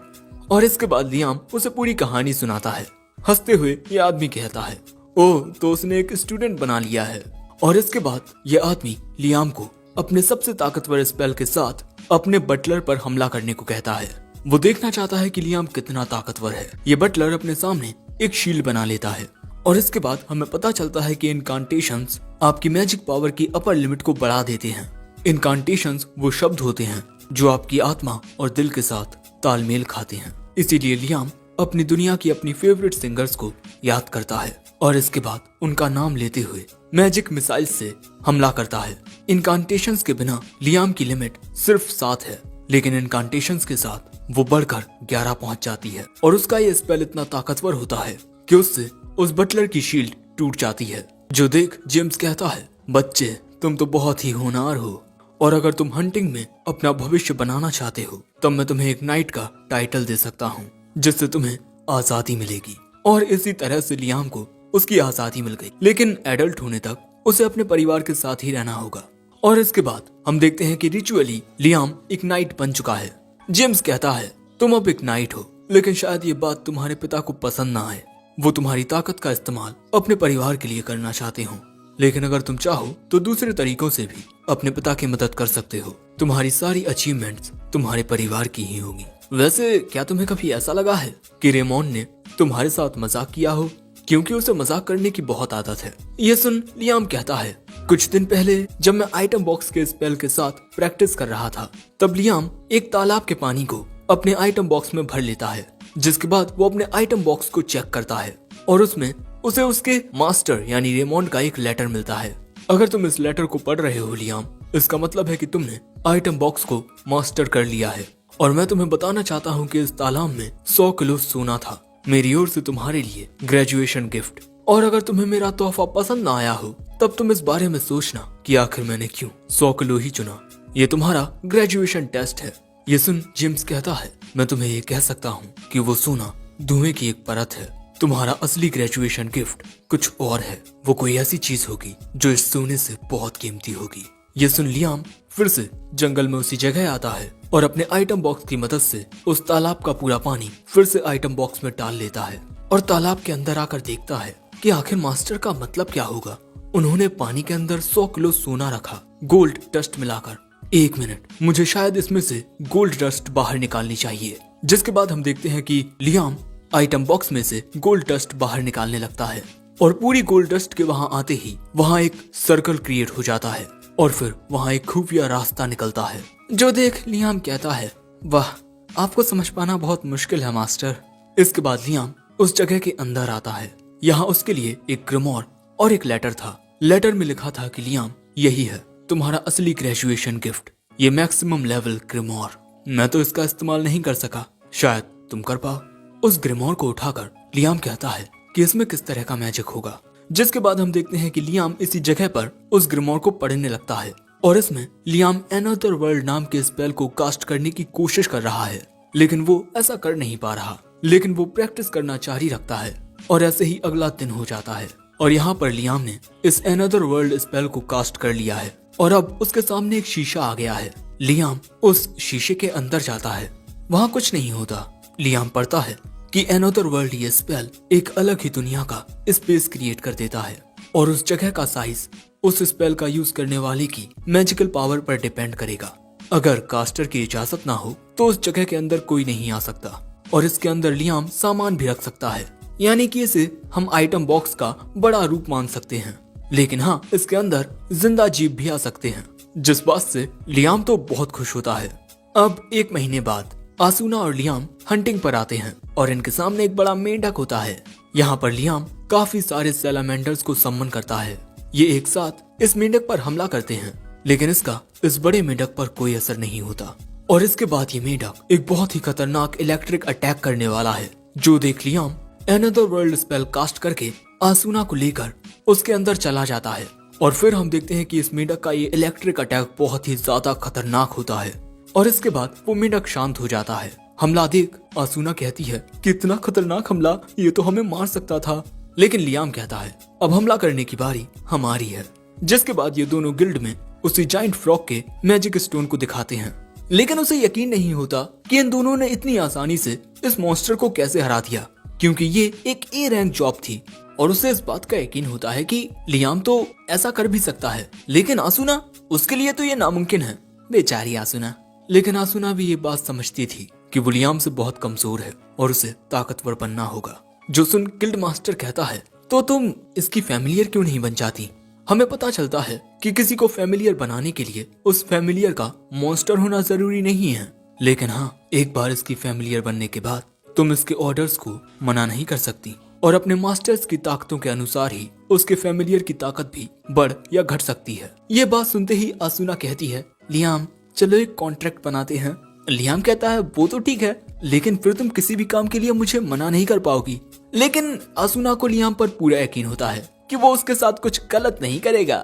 और इसके बाद लियाम उसे पूरी कहानी सुनाता है। हंसते हुए ये आदमी कहता है ओह तो उसने एक स्टूडेंट बना लिया है। और इसके बाद ये आदमी लियाम को अपने सबसे ताकतवर स्पेल के साथ अपने बटलर पर हमला करने को कहता है। वो देखना चाहता है कि लियाम कितना ताकतवर है। ये बटलर अपने सामने एक शील्ड बना लेता है और इसके बाद हमें पता चलता है कि इनकांटेशंस आपकी मैजिक पावर की अपर लिमिट को बढ़ा देते हैं। इनकांटेशंस वो शब्द होते हैं जो आपकी आत्मा और दिल के साथ तालमेल खाते हैं। इसीलिए लियाम अपनी दुनिया की अपनी फेवरेट सिंगर्स को याद करता है और इसके बाद उनका नाम लेते हुए मैजिक मिसाइल से हमला करता है। इनकांटेशंस के बिना लियाम की लिमिट सिर्फ 7 है, लेकिन इनकांटेशंस के साथ वो बढ़कर 11 पहुंच जाती है और उसका ये स्पेल इतना ताकतवर होता है कि उससे उस बटलर की शील्ड टूट जाती है। जो देख जेम्स कहता है बच्चे तुम तो बहुत ही होनहार हो और अगर तुम हंटिंग में अपना भविष्य बनाना चाहते हो तब मैं तुम्हें एक नाइट का टाइटल दे सकता हूँ जिससे तुम्हें आजादी मिलेगी। और इसी तरह से लियाम को उसकी आजादी मिल गई, लेकिन एडल्ट होने तक उसे अपने परिवार के साथ ही रहना होगा। और इसके बाद हम देखते हैं कि रिचुअली लियाम एक नाइट बन चुका है। जेम्स कहता है तुम अब एक नाइट हो, लेकिन शायद ये बात तुम्हारे पिता को पसंद ना आए। वो तुम्हारी ताकत का इस्तेमाल अपने परिवार के लिए करना चाहते हो, लेकिन अगर तुम चाहो तो दूसरे तरीकों से भी अपने पिता की मदद कर सकते हो। तुम्हारी सारी अचीवमेंट्स तुम्हारे परिवार की ही होगी। वैसे क्या तुम्हें कभी ऐसा लगा है कि रेमोंड ने तुम्हारे साथ मजाक किया हो, क्योंकि उसे मजाक करने की बहुत आदत है। ये सुन लियाम कहता है कुछ दिन पहले जब मैं आइटम बॉक्स के स्पेल के साथ प्रैक्टिस कर रहा था तब लियाम एक तालाब के पानी को अपने आइटम बॉक्स में भर लेता है, जिसके बाद वो अपने आइटम बॉक्स को चेक करता है और उसमें उसे उसके मास्टर यानी रेमोंड का एक लेटर मिलता है। अगर तुम इस लेटर को पढ़ रहे हो लियाम, इसका मतलब है कि तुमने आइटम बॉक्स को मास्टर कर लिया है। और मैं तुम्हें बताना चाहता हूँ कि इस तालाब में 100 किलो सोना था, मेरी ओर से तुम्हारे लिए ग्रेजुएशन गिफ्ट। और अगर तुम्हें मेरा तोहफा पसंद ना आया हो तब तुम इस बारे में सोचना कि आखिर मैंने क्यों 100 किलो ही चुना। ये तुम्हारा ग्रेजुएशन टेस्ट है। ये सुन जेम्स कहता है मैं तुम्हें ये कह सकता हूँ कि वो सोना धुएं की एक परत है। तुम्हारा असली ग्रेजुएशन गिफ्ट कुछ और है, वो कोई ऐसी चीज होगी जो इस सोने से बहुत कीमती होगी। ये सुन लियाम फिर से जंगल में उसी जगह आता है और अपने आइटम बॉक्स की मदद से उस तालाब का पूरा पानी फिर से आइटम बॉक्स में डाल लेता है और तालाब के अंदर आकर देखता है कि आखिर मास्टर का मतलब क्या होगा। उन्होंने पानी के अंदर 100 किलो सोना रखा गोल्ड डस्ट मिलाकर। 1 मिनट, मुझे शायद इसमें से गोल्ड डस्ट बाहर निकालनी चाहिए। जिसके बाद हम देखते हैं कि लियाम आइटम बॉक्स में से गोल्ड डस्ट बाहर निकालने लगता है और पूरी गोल्ड डस्ट के वहां आते ही वहां एक सर्कल क्रिएट हो जाता है और फिर वहां एक खुफिया रास्ता निकलता है। जो देख लियाम कहता है वाह, आपको समझ पाना बहुत मुश्किल है मास्टर। इसके बाद लियाम उस जगह के अंदर आता है। यहाँ उसके लिए एक ग्रिमोर और एक लेटर था लेटर में लिखा था कि लियाम, यही है तुम्हारा असली ग्रेजुएशन गिफ्ट, ये मैक्सिमम लेवल ग्रिमोर। मैं तो इसका इस्तेमाल नहीं कर सका, शायद तुम कर पाओ। उस ग्रिमोर को उठाकर लियाम कहता है कि इसमें किस तरह का मैजिक होगा, जिसके बाद हम देखते हैं कि लियाम इसी जगह पर उस ग्रिमोर को पढ़ने लगता है और इसमें लियाम एनदर वर्ल्ड नाम के स्पेल को कास्ट करने की कोशिश कर रहा है, लेकिन वो ऐसा कर नहीं पा रहा। लेकिन वो प्रैक्टिस करना जारी रखता है और ऐसे ही अगला दिन हो जाता है और यहाँ पर लियाम ने इस एनदर वर्ल्ड स्पेल को कास्ट कर लिया है और अब उसके सामने एक शीशा आ गया है। लियाम उस शीशे के अंदर जाता है, वहाँ कुछ नहीं होता। लियाम पढ़ता है कि एनदर वर्ल्ड ये स्पेल एक अलग ही दुनिया का स्पेस क्रिएट कर देता है और उस जगह का साइज उस स्पेल का यूज करने वाले की मैजिकल पावर पर डिपेंड करेगा। अगर कास्टर की इजाजत ना हो तो उस जगह के अंदर कोई नहीं आ सकता और इसके अंदर लियाम सामान भी रख सकता है, यानी कि इसे हम आइटम बॉक्स का बड़ा रूप मान सकते हैं। लेकिन हाँ, इसके अंदर जिंदा जीव भी आ सकते हैं, जिस बात से लियाम तो बहुत खुश होता है। अब 1 महीने बाद आसूना और लियाम हंटिंग पर आते हैं और इनके सामने एक बड़ा मेंढक होता है। यहाँ पर लियाम काफी सारे सैलामेंडर्स को सम्मन करता है। ये एक साथ इस मेंढक पर हमला करते हैं, लेकिन इसका इस बड़े मेंढक पर कोई असर नहीं होता और इसके बाद ये मेंढक एक बहुत ही खतरनाक इलेक्ट्रिक अटैक करने वाला है, जो देख Liam another world spell cast करके आसूना को लेकर उसके अंदर चला जाता है। और फिर हम देखते हैं कि इस मेंढक का ये इलेक्ट्रिक अटैक बहुत ही ज्यादा खतरनाक होता है और इसके बाद वो मेंढक शांत हो जाता है। हमला देख आसूना कहती है कि इतना खतरनाक हमला, ये तो हमें मार सकता था। लेकिन लियाम कहता है अब हमला करने की बारी हमारी है। जिसके बाद ये दोनों गिल्ड में उसी जाइंट फ्रॉग के मैजिक स्टोन को दिखाते हैं, लेकिन उसे यकीन नहीं होता कि इन दोनों ने इतनी आसानी से इस मॉन्स्टर को कैसे हरा दिया, क्योंकि ये एक ए रैंक जॉब थी और उसे इस बात का यकीन होता है कि लियाम तो ऐसा कर भी सकता है, लेकिन आसूना, उसके लिए तो ये नामुमकिन है। बेचारी आसूना। लेकिन आसूना भी ये बात समझती थी कि वो लियाम से बहुत कमजोर है और उसे ताकतवर बनना होगा। जो सुन गिल्ड मास्टर कहता है तो तुम इसकी फैमिलियर क्यों नहीं बन जाती। हमें पता चलता है कि किसी को फैमिलियर बनाने के लिए उस फैमिलियर का मॉन्स्टर होना जरूरी नहीं है, लेकिन हाँ, एक बार इसकी फैमिलियर बनने के बाद तुम इसके ऑर्डर्स को मना नहीं कर सकती और अपने मास्टर्स की ताकतों के अनुसार ही उसके फैमिलियर की ताकत भी बढ़ या घट सकती है। ये बात सुनते ही आसूना कहती है लियाम, चलो एक कॉन्ट्रैक्ट बनाते हैं। लियाम कहता है वो तो ठीक है, लेकिन फिर तुम किसी भी काम के लिए मुझे मना नहीं कर पाओगी। लेकिन आसूना को लियाम पर पूरा यकीन होता है कि वो उसके साथ कुछ गलत नहीं करेगा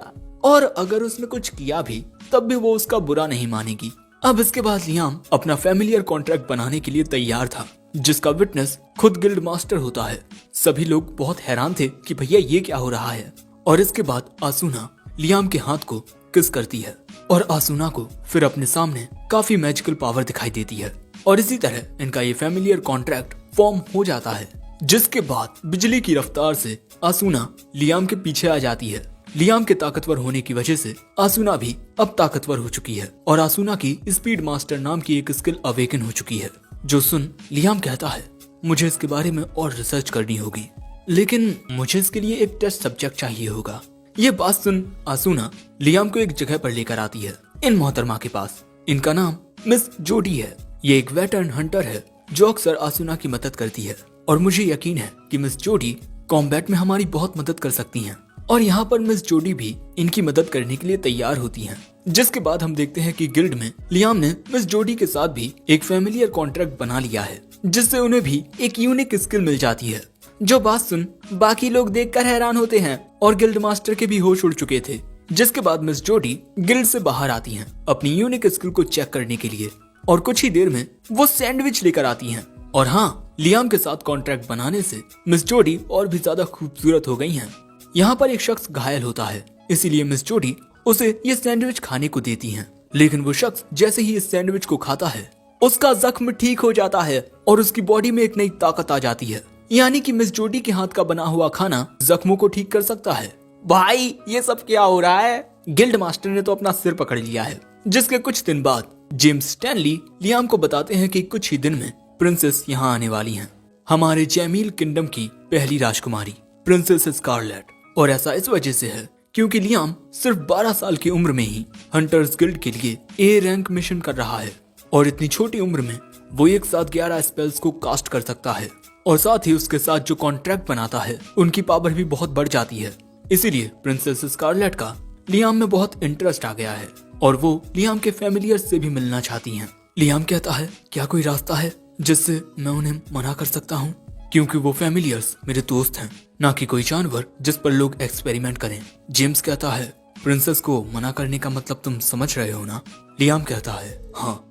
और अगर उसने कुछ किया भी तब भी वो उसका बुरा नहीं मानेगी। अब इसके बाद लियाम अपना फैमिलियर कॉन्ट्रैक्ट बनाने के लिए तैयार था, जिसका विटनेस खुद गिल्ड मास्टर होता है। सभी लोग बहुत हैरान थे कि भैया ये क्या हो रहा है। और इसके बाद आसूना लियाम के हाथ को किस करती है और आसूना को फिर अपने सामने काफी मैजिकल पावर दिखाई देती है और इसी तरह इनका ये फैमिलियर कॉन्ट्रैक्ट फॉर्म हो जाता है। जिसके बाद बिजली की रफ्तार से आसूना लियाम के पीछे आ जाती है। लियाम के ताकतवर होने की वजह से आसूना भी अब ताकतवर हो चुकी है और आसूना की स्पीड मास्टर नाम की एक स्किल अवेकन हो चुकी है। जो सुन लियाम कहता है मुझे इसके बारे में और रिसर्च करनी होगी, लेकिन मुझे इसके लिए एक टेस्ट सब्जेक्ट चाहिए होगा। ये बात सुन आसूना लियाम को एक जगह पर लेकर आती है, इन मोहतरमा के पास। इनका नाम मिस जोडी है। ये एक वेटरन हंटर है जो अक्सर आसूना की मदद करती है और मुझे यकीन है कि मिस जोडी कॉम्बैट में हमारी बहुत मदद कर सकती हैं। और यहाँ पर मिस जोडी भी इनकी मदद करने के लिए तैयार होती हैं। जिसके बाद हम देखते हैं कि गिल्ड में लियाम ने मिस जोडी के साथ भी एक फैमिलियर कॉन्ट्रैक्ट बना लिया है, जिससे उन्हें भी एक यूनिक स्किल मिल जाती है। जो बात सुन बाकी लोग देखकर हैरान होते हैं और गिल्ड मास्टर के भी होश उड़ चुके थे। जिसके बाद मिस जोडी गिल्ड से बाहर आती हैं अपनी यूनिक स्किल को चेक करने के लिए और कुछ ही देर में वो सैंडविच लेकर आती हैं। और हाँ, लियाम के साथ कॉन्ट्रैक्ट बनाने से मिस जोडी और भी ज्यादा खूबसूरत हो गई हैं। यहाँ पर एक शख्स घायल होता है, इसीलिए मिस जोडी उसे ये सैंडविच खाने को देती हैं। लेकिन वो शख्स जैसे ही इस सैंडविच को खाता है उसका जख्म ठीक हो जाता है और उसकी बॉडी में एक नई ताकत आ जाती है, यानी कि मिस जोडी के हाथ का बना हुआ खाना जख्मों को ठीक कर सकता है। भाई ये सब क्या हो रहा है। गिल्ड मास्टर ने तो अपना सिर पकड़ लिया है। जिसके कुछ दिन बाद जेम्स स्टैनली लियाम को बताते हैं कि कुछ ही दिन में प्रिंसेस यहाँ आने वाली हैं, हमारे जैमील किंगडम की पहली राजकुमारी प्रिंसेस स्कारलेट। और ऐसा इस वजह से है क्योंकि लियाम सिर्फ 12 साल की उम्र में ही हंटर्स गिल्ड के लिए ए रैंक मिशन कर रहा है और इतनी छोटी उम्र में वो एक साथ 11 स्पेल्स को कास्ट कर सकता है और साथ ही उसके साथ जो कॉन्ट्रैक्ट बनाता है उनकी पावर भी बहुत बढ़ जाती है। इसीलिए प्रिंसेस स्कारलेट का लियाम में बहुत इंटरेस्ट आ गया है और वो लियाम के फैमिलियर्स से भी मिलना चाहती हैं। लियाम कहता है क्या कोई रास्ता है जिससे मैं उन्हें मना कर सकता हूँ, क्योंकि वो फैमिलियर्स मेरे दोस्त हैं, ना कि कोई जानवर जिस पर लोग एक्सपेरिमेंट करें। जेम्स कहता है प्रिंसेस को मना करने का मतलब तुम समझ रहे हो ना। लियाम कहता है हाँ।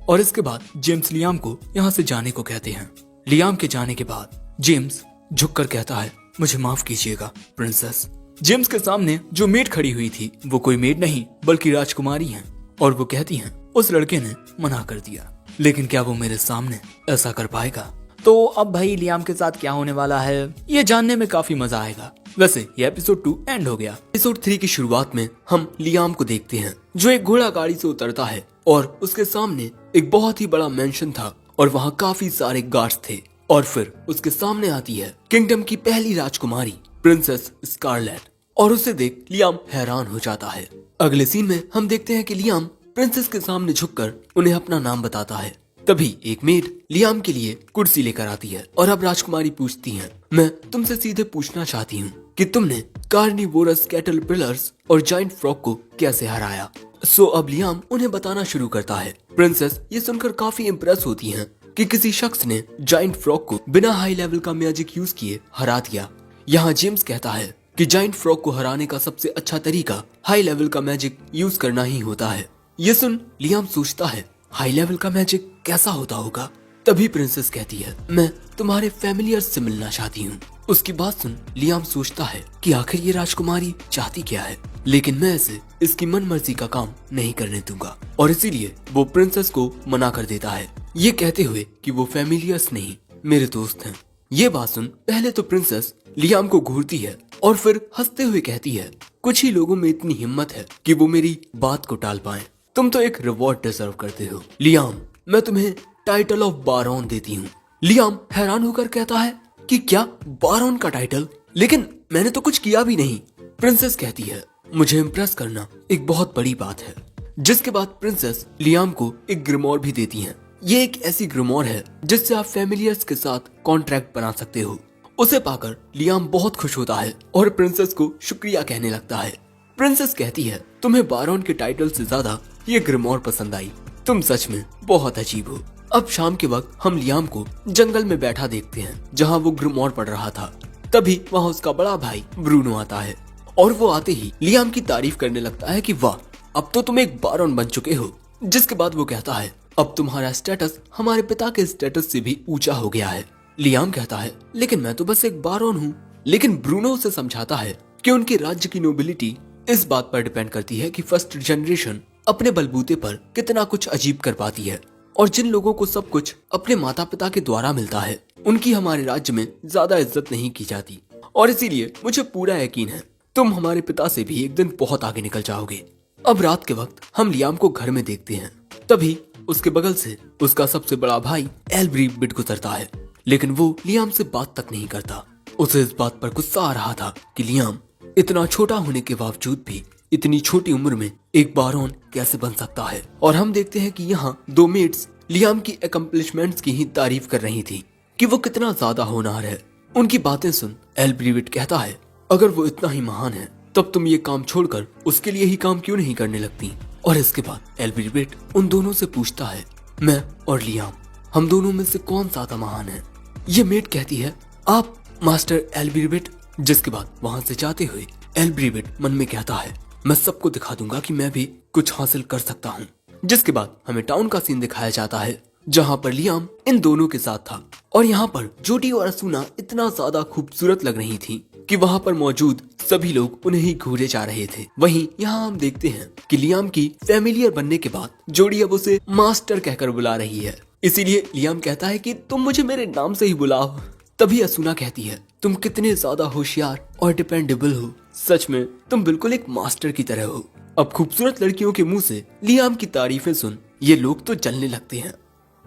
और इसके बाद जेम्स लियाम को यहाँ से जाने को कहते हैं। लियाम के जाने के बाद जेम्स झुककर कहता है मुझे माफ कीजिएगा प्रिंसेस। जेम्स के सामने जो मेड खड़ी हुई थी वो कोई मेड नहीं बल्कि राजकुमारी हैं और वो कहती हैं उस लड़के ने मना कर दिया, लेकिन क्या वो मेरे सामने ऐसा कर पाएगा। तो अब भाई लियाम के साथ क्या होने वाला है ये जानने में काफी मजा आएगा। वैसे ये एपिसोड 2 एंड हो गया। एपिसोड 3 की शुरुआत में हम लियाम को देखते हैं जो एक घोड़ा गाड़ी से उतरता है और उसके सामने एक बहुत ही बड़ा मेंशन था और वहाँ काफी सारे गार्ड्स थे। और फिर उसके सामने आती है किंगडम की पहली राजकुमारी प्रिंसेस स्कारलेट और उसे देख लियाम हैरान हो जाता है। अगले सीन में हम देखते हैं कि लियाम प्रिंसेस के सामने झुककर उन्हें अपना नाम बताता है। तभी एक मेड लियाम के लिए कुर्सी लेकर आती है और अब राजकुमारी पूछती है मैं तुमसे सीधे पूछना चाहती हूँ कि तुमने कार्निवोरस कैटरपिलर्स और जाइंट फ्रॉग को कैसे हराया। सो अब लियाम उन्हें बताना शुरू करता है। प्रिंसेस ये सुनकर काफी इम्प्रेस होती हैं कि किसी शख्स ने जाइंट फ्रॉग को बिना हाई लेवल का मैजिक यूज किए हरा दिया। यहाँ जेम्स कहता है कि जाइंट फ्रॉग को हराने का सबसे अच्छा तरीका हाई लेवल का मैजिक यूज करना ही होता है। ये सुन लियाम सोचता है हाई लेवल का मैजिक कैसा होता होगा। तभी प्रिंसेस कहती है मैं तुम्हारे फैमिलियर्स से मिलना चाहती हूँ। उसकी बात सुन लियाम सोचता है कि आखिर ये राजकुमारी चाहती क्या है, लेकिन मैं इसे इसकी मन मर्जी का काम नहीं करने दूंगा और इसीलिए वो प्रिंसेस को मना कर देता है, ये कहते हुए कि वो फैमिलियर्स नहीं मेरे दोस्त हैं। ये बात सुन पहले तो प्रिंसेस लियाम को घूरती है और फिर हंसते हुए कहती है कुछ ही लोगों में इतनी हिम्मत है कि वो मेरी बात को टाल पाए। तुम तो एक रिवॉर्ड डिजर्व करते हो लियाम, मैं तुम्हें टाइटल ऑफ बारोन देती हूँ। लियाम हैरान होकर कहता है कि क्या बारोन का टाइटल, लेकिन मैंने तो कुछ किया भी नहीं। प्रिंसेस कहती है मुझे इम्प्रेस करना एक बहुत बड़ी बात है। जिसके बाद प्रिंसेस लियाम को एक ग्रिमोर भी देती है। ये एक ऐसी ग्रिमोर है जिससे आप फैमिलियर्स के साथ कॉन्ट्रैक्ट बना सकते हो। उसे पाकर लियाम बहुत खुश होता है और प्रिंसेस को शुक्रिया कहने लगता है। प्रिंसेस कहती है तुम्हें बारोन के टाइटल से ज्यादा ये ग्रिमोर पसंद आई, तुम सच में बहुत अजीब हो। अब शाम के वक्त हम लियाम को जंगल में बैठा देखते हैं जहाँ वो ग्रिमोर पढ़ रहा था। तभी वहाँ उसका बड़ा भाई ब्रूनो आता है और वो आते ही लियाम की तारीफ करने लगता है कि वाह अब तो तुम एक बारोन बन चुके हो। जिसके बाद वो कहता है अब तुम्हारा स्टेटस हमारे पिता के स्टेटस से भी ऊंचा हो गया है। लियाम कहता है लेकिन मैं तो बस एक बारोन हूँ। लेकिन ब्रूनो उसे समझाता है कि उनके राज्य की नोबिलिटी इस बात पर डिपेंड करती है कि फर्स्ट जनरेशन अपने बलबूते पर कितना कुछ अजीब कर पाती है और जिन लोगों को सब कुछ अपने माता पिता के द्वारा मिलता है उनकी हमारे राज्य में ज्यादा इज्जत नहीं की जाती और इसीलिए मुझे पूरा यकीन है तुम हमारे पिता से भी एक दिन बहुत आगे निकल जाओगे। अब रात के वक्त हम लियाम को घर में देखते हैं। तभी उसके बगल से उसका सबसे बड़ा भाई एल्ब्रीविट गुजरता है, लेकिन वो लियाम से बात तक नहीं करता। उसे इस बात पर गुस्सा आ रहा था कि लियाम इतना छोटा होने के बावजूद भी इतनी छोटी उम्र में एक बारोन कैसे बन सकता है। और हम देखते हैं कि यहाँ दो मेट्स लियाम की अकम्प्लिशमेंट्स की ही तारीफ कर रही थी कि वो कितना ज्यादा होनहार है। उनकी बातें सुन एल्ब्रीविट कहता है अगर वो इतना ही महान है तब तुम ये काम छोड़कर उसके लिए ही काम क्यों नहीं करने लगती। और इसके बाद एल्ब्रीविट उन दोनों से पूछता है मैं और लियाम हम दोनों में से कौन ज्यादा महान है। ये मेट कहती है आप मास्टर एल्ब्रीविट। जिसके बाद वहाँ से जाते हुए एल्ब्रीविट मन में कहता है मैं सबको दिखा दूंगा कि मैं भी कुछ हासिल कर सकता हूँ। जिसके बाद हमें टाउन का सीन दिखाया जाता है जहाँ पर लियाम इन दोनों के साथ था और यहाँ पर जोडी और असुना इतना ज्यादा खूबसूरत लग रही थी कि वहाँ पर मौजूद सभी लोग उन्हें ही घूरे जा रहे थे। वहीं यहाँ हम देखते हैं कि लियाम की फैमिलियर बनने के बाद जोडी अब उसे मास्टर कहकर बुला रही है। इसीलिए लियाम कहता है कि तुम मुझे मेरे नाम से ही बुलाओ। तभी असुना कहती है तुम कितने ज्यादा होशियार और डिपेंडेबल हो, सच में तुम बिल्कुल एक मास्टर की तरह हो। अब खूबसूरत लड़कियों के मुंह से लियाम की तारीफें सुन ये लोग तो जलने लगते हैं।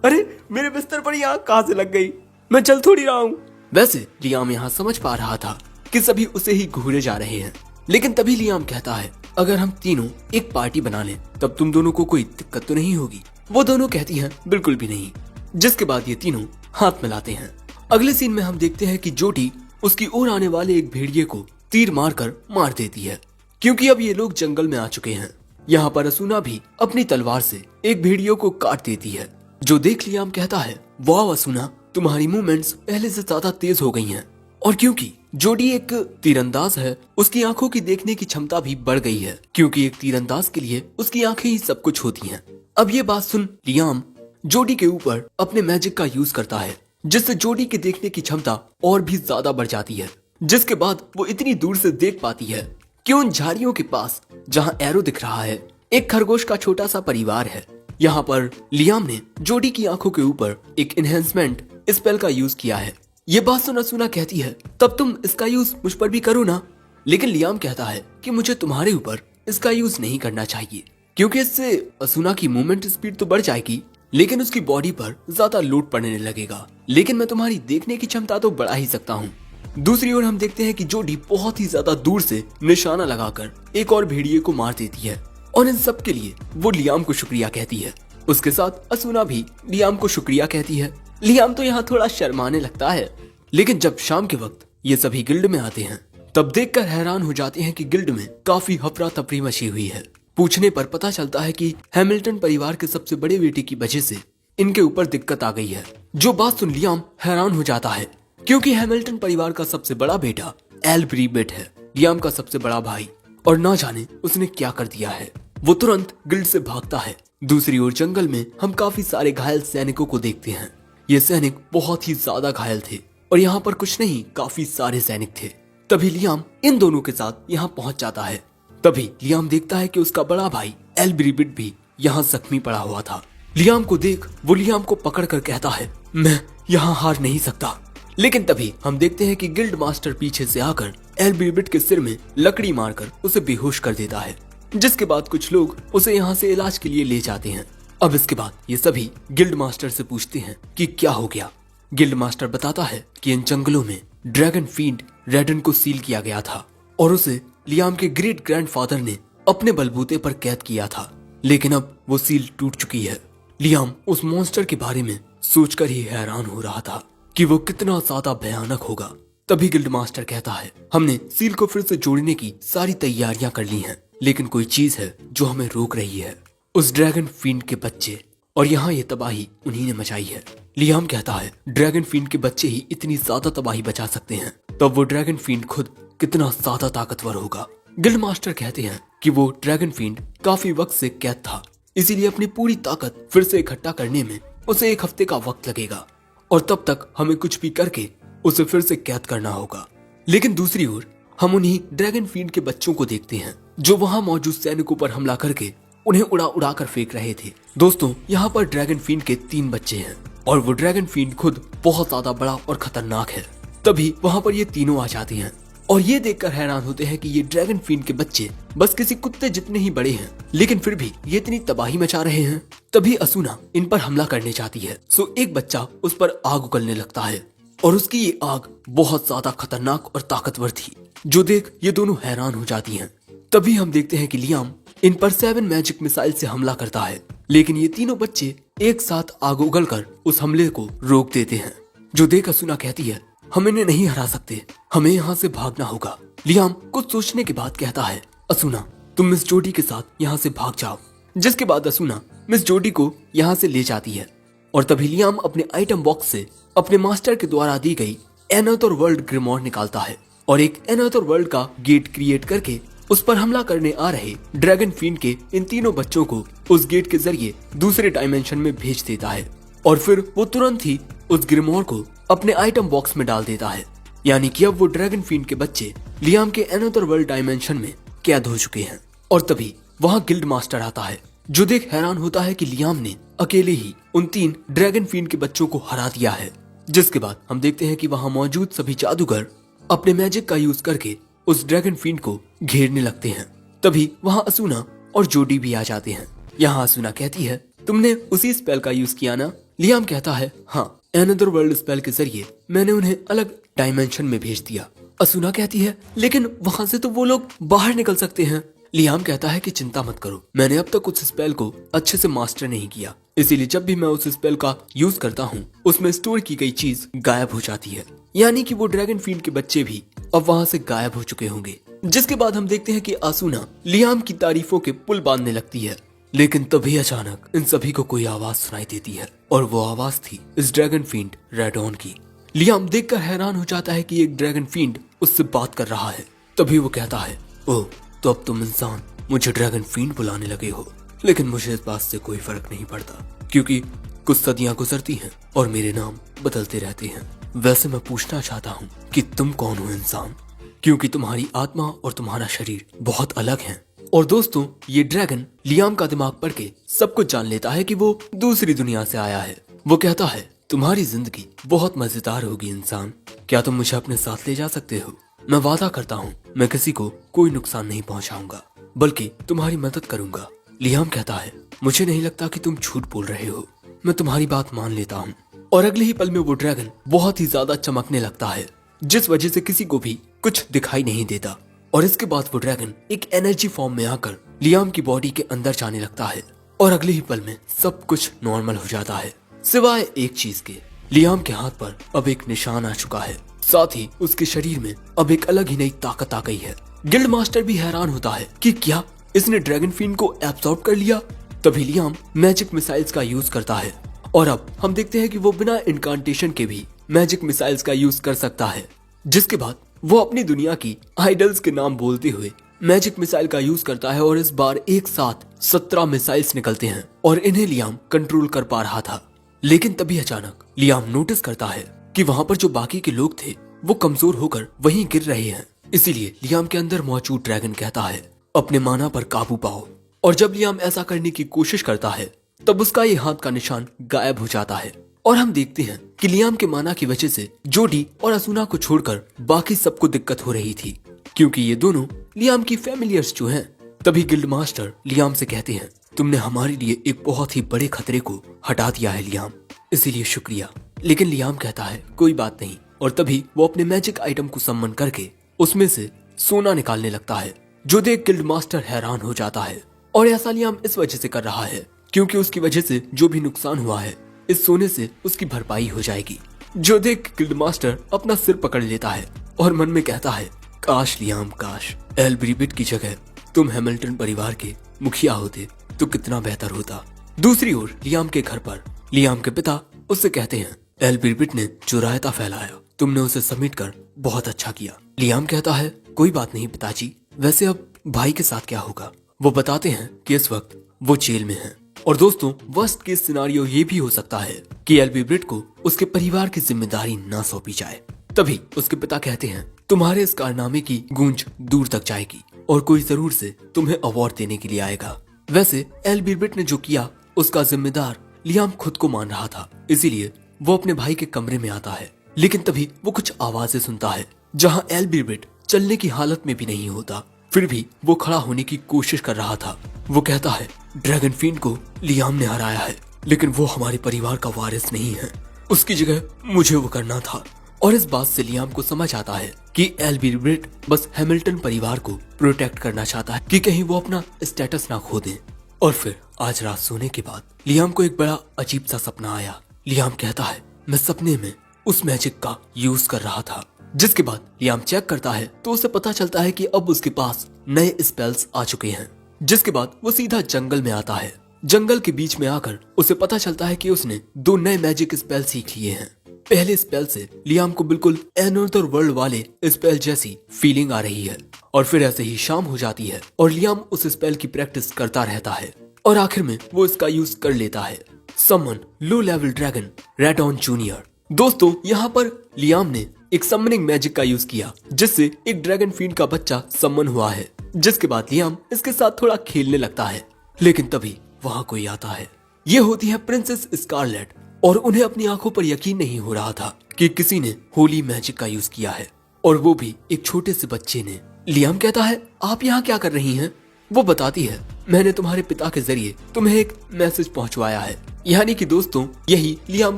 अरे मेरे बिस्तर पर यहाँ कहाँ से लग गई, मैं चल थोड़ी रहा हूँ। वैसे लियाम यहाँ समझ पा रहा था कि सभी उसे ही घूरे जा रहे हैं, लेकिन तभी लियाम कहता है अगर हम तीनों एक पार्टी बना लें तब तुम दोनों को कोई दिक्कत तो नहीं होगी। वो दोनों कहती हैं बिल्कुल भी नहीं। जिसके बाद ये तीनों हाथ मिलाते हैं। अगले सीन में हम देखते हैं कि जोडी उसकी ओर आने वाले एक भेड़िए को तीर मारकर मार देती है, क्योंकि अब ये लोग जंगल में आ चुके हैं। यहाँ पर असुना भी अपनी तलवार से एक भेड़ियों को काट देती है, जो देख लियाम कहता है, वाह असुना, तुम्हारी मूवमेंट्स पहले से ज्यादा तेज हो गई हैं। और क्योंकि जोडी एक तीरंदाज है, उसकी आंखों की देखने की क्षमता भी बढ़ गई है, क्योंकि एक तीरंदाज के लिए उसकी आंखें ही सब कुछ होती हैं। अब ये बात सुन लियाम जोडी के ऊपर अपने मैजिक का यूज करता है, जिससे जोडी के देखने की क्षमता और भी ज्यादा बढ़ जाती है, जिसके बाद वो इतनी दूर से देख पाती है कि उन झाड़ियों के पास जहाँ एरो दिख रहा है, एक खरगोश का छोटा सा परिवार है। यहाँ पर लियाम ने जोडी की आंखों के ऊपर एक इनहेंसमेंट स्पेल का यूज किया है। ये बात सुना सुना कहती है, तब तुम इसका यूज मुझ पर भी करो ना। लेकिन लियाम कहता है कि मुझे तुम्हारे ऊपर इसका यूज नहीं करना चाहिए, क्योंकि इससे असुना की मूवमेंट स्पीड तो बढ़ जाएगी, लेकिन उसकी बॉडी पर ज्यादा लोड पड़ने लगेगा। लेकिन मैं तुम्हारी देखने की क्षमता तो बढ़ा ही सकता हूँ। दूसरी ओर हम देखते हैं कि जोडी बहुत ही ज्यादा दूर से निशाना लगाकर एक और भेड़िए को मार देती है, और इन सब के लिए वो लियाम को शुक्रिया कहती है। उसके साथ असुना भी लियाम को शुक्रिया कहती है। लियाम तो यहाँ थोड़ा शर्माने लगता है, लेकिन जब शाम के वक्त ये सभी गिल्ड में आते हैं, तब देखकर हैरान हो जाते हैं कि गिल्ड में काफी हफरा तफरी मची हुई है। पूछने पर पता चलता है कि हैमिल्टन परिवार के सबसे बड़े बेटे की वजह से इनके ऊपर दिक्कत आ गई है। जो बात सुन लियाम हैरान हो जाता है, क्योंकि हैमिल्टन परिवार का सबसे बड़ा बेटा एल ब्रीबेट है, लियाम का सबसे बड़ा भाई, और ना जाने उसने क्या कर दिया है। वो तुरंत गिल्ड से भागता है। दूसरी ओर जंगल में हम काफी सारे घायल सैनिकों को देखते हैं। ये सैनिक बहुत ही ज्यादा घायल थे, और यहाँ पर कुछ नहीं, काफी सारे सैनिक थे। तभी लियाम इन दोनों के साथ यहाँ पहुंच जाता है। तभी लियाम देखता है कि उसका बड़ा भाई एल ब्रीबिट भी यहाँ जख्मी पड़ा हुआ था। लियाम को देख वो लियाम को पकड़ कर कहता है, मैं यहाँ हार नहीं सकता। लेकिन तभी हम देखते हैं कि गिल्ड मास्टर पीछे से आकर एल ब्रीबिट के सिर में लकड़ी मारकर उसे बेहोश कर देता है, जिसके बाद कुछ लोग उसे यहाँ से इलाज के लिए ले जाते हैं। अब इसके बाद ये सभी गिल्ड मास्टर से पूछते हैं कि क्या हो गया। गिल्ड मास्टर बताता है कि इन जंगलों में ड्रैगन फील्ड रेडन को सील किया गया था, और उसे लियाम के ग्रेट ग्रैंडफादर ने अपने बलबूते पर कैद किया था, लेकिन अब वो सील टूट चुकी है। लियाम उस मॉन्स्टर के बारे में सोचकर ही हैरान हो रहा था कि वो कितना ज्यादा भयानक होगा। तभी गिल्ड मास्टर कहता है, हमने सील को फिर से जोड़ने की सारी तैयारियां कर ली हैं, लेकिन कोई चीज है जो हमें रोक रही है, उस ड्रैगन फील्ड के बच्चे, और यहाँ ये तबाही उन्हीं ने मचाई है। लियाम कहता है, ड्रैगन फील्ड के बच्चे ही इतनी ज्यादा तबाही बचा सकते हैं, तब वो ड्रैगन फील्ड खुद कितना ज्यादा ताकतवर होगा। गिल्ड मास्टर कहते हैं कि वो ड्रैगन फील्ड काफी वक्त से कैद था, इसीलिए अपनी पूरी ताकत फिर से इकट्ठा करने में उसे 1 हफ्ते का वक्त लगेगा, और तब तक हमें कुछ भी करके उसे फिर से कैद करना होगा। लेकिन दूसरी ओर हम उन्हीं ड्रैगन फील्ड के बच्चों को देखते हैं, जो वहाँ मौजूद सैनिकों पर हमला करके उन्हें उड़ा उड़ा कर फेंक रहे थे। दोस्तों, यहाँ पर ड्रैगन फील्ड के 3 बच्चे हैं, और वो ड्रैगन फील्ड खुद बहुत ज्यादा बड़ा और खतरनाक है। तभी वहाँ पर ये तीनों आ जाते हैं, और ये देखकर हैरान होते हैं कि ये ड्रैगन फील्ड के बच्चे बस किसी कुत्ते जितने ही बड़े हैं, लेकिन फिर भी ये इतनी तबाही मचा रहे हैं। तभी असुना इन पर हमला करने चाहती है, सो एक बच्चा उस पर आग उगलने लगता है, और उसकी ये आग बहुत ज्यादा खतरनाक और ताकतवर थी, जो देख ये दोनों हैरान हो जाती हैं। तभी हम देखते हैं कि लियाम इन पर 7 मैजिक मिसाइल से हमला करता है, लेकिन ये तीनों बच्चे एक साथ आग उगलकर उस हमले को रोक देते हैं, जो देख असुना कहती है, हम इन्हें नहीं हरा सकते, हमें यहाँ से भागना होगा। लियाम कुछ सोचने के बाद कहता है, असुना तुम मिस जोडी के साथ यहाँ से भाग जाओ, जिसके बाद असुना मिस जोडी को यहाँ से ले जाती है। और तभी लियाम अपने आइटम बॉक्स से अपने मास्टर के द्वारा दी गई एनअदर वर्ल्ड ग्रिमोर निकालता है, और एक एनअदर वर्ल्ड का गेट क्रिएट करके उस पर हमला करने आ रहे ड्रैगन फील्ड के इन तीनों बच्चों को उस गेट के जरिए दूसरे डायमेंशन में भेज देता है, और फिर वो तुरंत ही उस ग्रिमोर को अपने आइटम बॉक्स में डाल देता है। यानी कि अब वो ड्रैगन फील्ड के बच्चे लियाम के एनअदर वर्ल्ड डायमेंशन में कैद हो चुके हैं। और तभी वहाँ गिल्ड मास्टर आता है, जो देख हैरान होता है कि लियाम ने अकेले ही उन 3 ड्रैगन फील्ड के बच्चों को हरा दिया है। जिसके बाद हम देखते हैं कि वहाँ मौजूद सभी जादूगर अपने मैजिक का यूज करके उस ड्रैगन फील्ड को घेरने लगते हैं। तभी वहाँ असुना और जोडी भी आ जाते हैं। यहाँ असुना कहती है, तुमने उसी स्पेल का यूज किया ना? लियाम कहता है, हाँ, एनअदर वर्ल्ड स्पेल के जरिए मैंने उन्हें अलग डायमेंशन में भेज दिया। असुना कहती है, लेकिन वहाँ से तो वो लोग बाहर निकल सकते हैं। लियाम कहता है कि चिंता मत करो, मैंने अब तक उस स्पेल को अच्छे से मास्टर नहीं किया, इसीलिए जब भी मैं उस स्पेल का यूज करता हूँ उसमें स्टोर की गई चीज गायब हो जाती है। यानी कि वो ड्रैगन फील्ड के बच्चे भी अब वहाँ से गायब हो चुके होंगे। जिसके बाद हम देखते हैं कि आसूना लियाम की तारीफों के पुल बांधने लगती है, लेकिन तभी अचानक इन सभी को कोई आवाज सुनाई देती है और वो आवाज थी इस ड्रैगन फील्ड रेडॉन की। लियाम देखकर हैरान हो जाता है कि एक ड्रैगन फील्ड उससे बात कर रहा है। तभी वो कहता है, ओह तो अब तुम इंसान मुझे ड्रैगन फील्ड बुलाने लगे हो, लेकिन मुझे इस बात से कोई फर्क नहीं पड़ता क्योंकि कुछ सदियां गुजरती हैं और मेरे नाम बदलते रहते हैं। वैसे मैं पूछना चाहता हूँ कि तुम कौन हो इंसान, क्योंकि तुम्हारी आत्मा और तुम्हारा शरीर बहुत अलग हैं। और दोस्तों ये ड्रैगन लियाम का दिमाग पढ़ के सब कुछ जान लेता है कि वो दूसरी दुनिया से आया है। वो कहता है, तुम्हारी जिंदगी बहुत मजेदार होगी इंसान, क्या तुम मुझे अपने साथ ले जा सकते हो? मैं वादा करता हूँ मैं किसी को कोई नुकसान नहीं पहुँचाऊंगा, बल्कि तुम्हारी मदद करूंगा। लियाम कहता है, मुझे नहीं लगता कि तुम झूठ बोल रहे हो, मैं तुम्हारी बात मान लेता हूँ। और अगले ही पल में वो ड्रैगन बहुत ही ज्यादा चमकने लगता है, जिस वजह से किसी को भी कुछ दिखाई नहीं देता। और इसके बाद वो ड्रैगन एक एनर्जी फॉर्म में आकर लियाम की बॉडी के अंदर जाने लगता है और अगले ही पल में सब कुछ नॉर्मल हो जाता है, सिवाय एक चीज के। लियाम के हाथ पर अब एक निशान आ चुका है, साथ ही उसके शरीर में अब एक अलग ही नई ताकत आ गई है। गिल्ड मास्टर भी हैरान होता है कि क्या इसने ड्रैगन फील्ड को एब्सॉर्ब कर लिया। तभी लियाम मैजिक मिसाइल्स का यूज करता है और अब हम देखते हैं कि वो बिना इनकांटेशन के भी मैजिक मिसाइल्स का यूज कर सकता है। जिसके बाद वो अपनी दुनिया की आइडल्स के नाम बोलते हुए मैजिक मिसाइल का यूज करता है और इस बार एक साथ 17 मिसाइल्स निकलते हैं और इन्हें लियाम कंट्रोल कर पा रहा था। लेकिन तभी अचानक लियाम नोटिस करता है कि वहाँ पर जो बाकी के लोग थे वो कमजोर होकर वहीं गिर रहे हैं। इसीलिए लियाम के अंदर मौजूद ड्रैगन कहता है, अपने माना पर काबू पाओ। और जब लियाम ऐसा करने की कोशिश करता है तब उसका ये हाथ का निशान गायब हो जाता है और हम देखते हैं कि लियाम के माना की वजह से जोडी और असूना को छोड़कर बाकी सबको दिक्कत हो रही थी, क्योंकि ये दोनों लियाम की फैमिलियर्स जो हैं। तभी गिल्ड मास्टर लियाम से कहते हैं, तुमने हमारे लिए एक बहुत ही बड़े खतरे को हटा दिया है लियाम, इसीलिए शुक्रिया। लेकिन लियाम कहता है कोई बात नहीं, और तभी वो अपने मैजिक आइटम को सम्मन करके उसमें से सोना निकालने लगता है, जो देख गिल्ड मास्टर हैरान हो जाता है। और ऐसा लियाम इस वजह से कर रहा है क्योंकि उसकी वजह से जो भी नुकसान हुआ है इस सोने से उसकी भरपाई हो जाएगी। जो देख गिल्ड मास्टर अपना सिर पकड़ लेता है और मन में कहता है, काश लियाम काश एल्ब्रिबिट की जगह तुम हैमिल्टन परिवार के मुखिया होते तो कितना बेहतर होता। दूसरी ओर लियाम के घर पर लियाम के पिता उससे कहते हैं, एल्ब्रिबिट ने जो रायता फैलाया तुमने उसे समेट कर बहुत अच्छा किया। लियाम कहता है, कोई बात नहीं पिताजी, वैसे अब भाई के साथ क्या होगा? वो बताते हैं कि इस वक्त वो जेल में है। और दोस्तों वर्स्ट केस सिनारियो ये भी हो सकता है कि एल्ब्रिबिट को उसके परिवार की जिम्मेदारी ना सौंपी जाए। तभी उसके पिता कहते हैं, तुम्हारे इस कारनामे की गूंज दूर तक जाएगी और कोई जरूर से तुम्हें अवार्ड देने के लिए आएगा। वैसे एल्ब्रिबिट ने जो किया उसका जिम्मेदार लियाम खुद को मान रहा था, इसीलिए वो अपने भाई के कमरे में आता है। लेकिन तभी वो कुछ आवाजें सुनता है जहाँ एल्ब्रिबिट चलने की हालत में भी नहीं होता, फिर भी वो खड़ा होने की कोशिश कर रहा था। वो कहता है, ड्रैगन फील्ड को लियाम ने हराया है, लेकिन वो हमारे परिवार का वारिस नहीं है, उसकी जगह मुझे वो करना था। और इस बात से लियाम को समझ आता है कि एल्ब्रिबिट बस हैमिल्टन परिवार को प्रोटेक्ट करना चाहता है कि कहीं वो अपना स्टेटस ना खो दें। और फिर आज रात सोने के बाद लियाम को एक बड़ा अजीब सा सपना आया। लियाम कहता है, मैं सपने में उस मैजिक का यूज कर रहा था। जिसके बाद लियाम चेक करता है तो उसे पता चलता है कि अब उसके पास नए स्पेल्स आ चुके हैं। जिसके बाद वो सीधा जंगल में आता है। जंगल के बीच में आकर उसे पता चलता है कि उसने 2 नए मैजिक स्पेल सीख लिए हैं। पहले स्पेल से लियाम को बिल्कुल अनदर वर्ल्ड वाले स्पेल जैसी फीलिंग आ रही है। और फिर ऐसे ही शाम हो जाती है और लियाम उस स्पेल की प्रैक्टिस करता रहता है और आखिर में वो इसका यूज कर लेता है, summon low level dragon Radon junior. दोस्तों यहाँ पर लियाम ने एक समनिंग मैजिक का यूज किया, जिससे एक ड्रैगन फील्ड का बच्चा समन हुआ है। जिसके बाद लियाम इसके साथ थोड़ा खेलने लगता है, लेकिन तभी वहाँ कोई आता है। ये होती है प्रिंसेस स्कारलेट और उन्हें अपनी आंखों पर यकीन नहीं हो रहा था कि किसी ने होली मैजिक का यूज किया है, और वो भी एक छोटे से बच्चे ने। लियाम कहता है, आप यहाँ क्या कर रही हैं? वो बताती है, मैंने तुम्हारे पिता के जरिए तुम्हें एक मैसेज पहुंचवाया है। यानी कि दोस्तों यही लियाम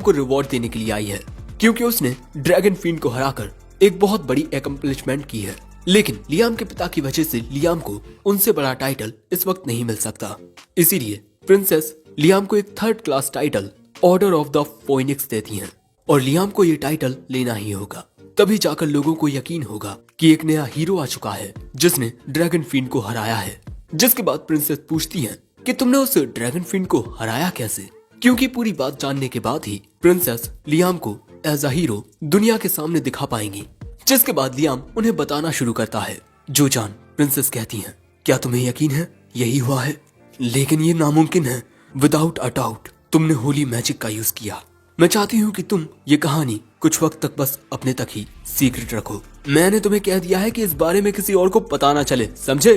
को रिवॉर्ड देने के लिए आई है, क्योंकि उसने ड्रैगन फील्ड को हराकर एक बहुत बड़ी एकम्प्लिशमेंट की है। लेकिन लियाम के पिता की वजह से लियाम को उनसे बड़ा टाइटल इस वक्त नहीं मिल सकता, इसीलिए प्रिंसेस लियाम को एक 3rd class title order of the Phoenix देती हैं और लियाम को ये टाइटल लेना ही होगा। तभी जाकर लोगों को यकीन होगा कि एक नया हीरो आ चुका है जिसने ड्रैगन फिन को हराया है। जिसके बाद प्रिंसेस पूछती है कि तुमने उस ड्रैगन फिन को हराया कैसे, क्योंकि पूरी बात जानने के बाद ही प्रिंसेस लियाम को एज अ हीरो दुनिया के सामने दिखा पाएंगी। जिसके बाद लियाम उन्हें बताना शुरू करता है। जो जान प्रिंसेस कहती है, क्या तुम्हें यकीन है यही हुआ है? लेकिन ये नामुमकिन है, विदाउट अ डाउट तुमने होली मैजिक का यूज किया। मैं चाहती हूँ कि तुम ये कहानी कुछ वक्त तक बस अपने तक ही सीक्रेट रखो। मैंने तुम्हें कह दिया है कि इस बारे में किसी और को पता ना चले, समझे?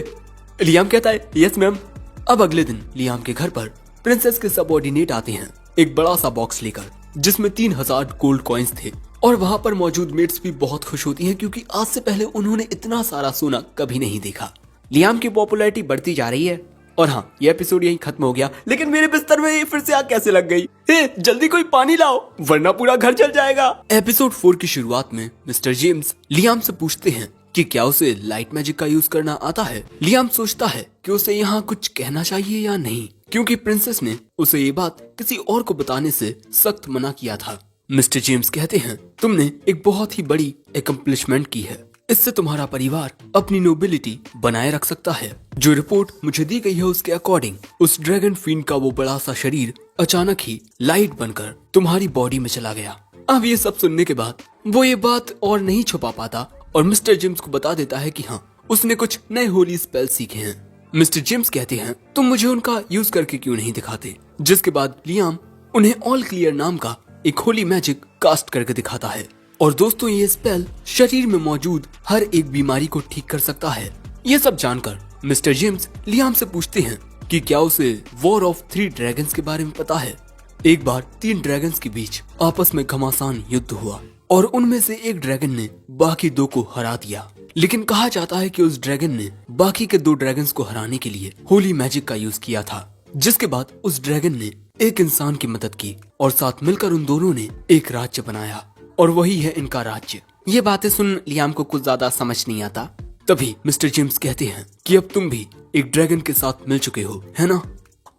लियाम कहता है, यस मैम। अब अगले दिन लियाम के घर पर प्रिंसेस के सबऑर्डिनेट आते हैं एक बड़ा सा बॉक्स लेकर जिसमें 3000 गोल्ड कॉइन्स थे। और वहाँ पर मौजूद मेट्स भी बहुत खुश होती हैं क्योंकि आज से पहले उन्होंने इतना सारा सोना कभी नहीं देखा। लियाम की पॉपुलैरिटी बढ़ती जा रही है। और हाँ, ये एपिसोड यहीं खत्म हो गया, लेकिन मेरे बिस्तर में ये फिर से आग कैसे लग गई? जल्दी कोई पानी लाओ वरना पूरा घर जल जाएगा। एपिसोड 4 की शुरुआत में मिस्टर जेम्स लियाम से पूछते हैं कि क्या उसे लाइट मैजिक का यूज करना आता है। लियाम सोचता है कि उसे यहाँ कुछ कहना चाहिए या नहीं, क्योंकि प्रिंसेस ने उसे ये बात किसी और को बताने से सख्त मना किया था। मिस्टर जेम्स कहते हैं, तुमने एक बहुत ही बड़ी एकम्प्लिशमेंट की है, इससे तुम्हारा परिवार अपनी नोबिलिटी बनाए रख सकता है। जो रिपोर्ट मुझे दी गई है उसके अकॉर्डिंग उस ड्रैगन फिन का वो बड़ा सा शरीर अचानक ही लाइट बनकर तुम्हारी बॉडी में चला गया। अब ये सब सुनने के बाद वो ये बात और नहीं छुपा पाता और मिस्टर जेम्स को बता देता है कि हाँ, उसने कुछ नए होली स्पेल सीखे हैं। मिस्टर जेम्स कहते हैं, तुम मुझे उनका यूज करके क्यों नहीं दिखाते? जिसके बाद लियाम उन्हें ऑल क्लियर नाम का एक होली मैजिक कास्ट करके दिखाता है। और दोस्तों, ये स्पेल शरीर में मौजूद हर एक बीमारी को ठीक कर सकता है। ये सब जानकर मिस्टर जेम्स लियाम से पूछते हैं कि क्या उसे वॉर ऑफ 3 ड्रैगन्स के बारे में पता है। एक बार 3 ड्रैगन्स के बीच आपस में घमासान युद्ध हुआ और उनमें से एक ड्रैगन ने बाकी 2 को हरा दिया। लेकिन कहा जाता है कि उस ड्रैगन ने बाकी के 2 ड्रैगन्स को हराने के लिए होली मैजिक का यूज किया था। जिसके बाद उस ड्रैगन ने एक इंसान की मदद की और साथ मिलकर उन दोनों ने एक राज्य बनाया और वही है इनका राज्य। ये बातें सुन लियाम को कुछ ज्यादा समझ नहीं आता। तभी मिस्टर जेम्स कहते हैं कि अब तुम भी एक ड्रैगन के साथ मिल चुके हो, है ना?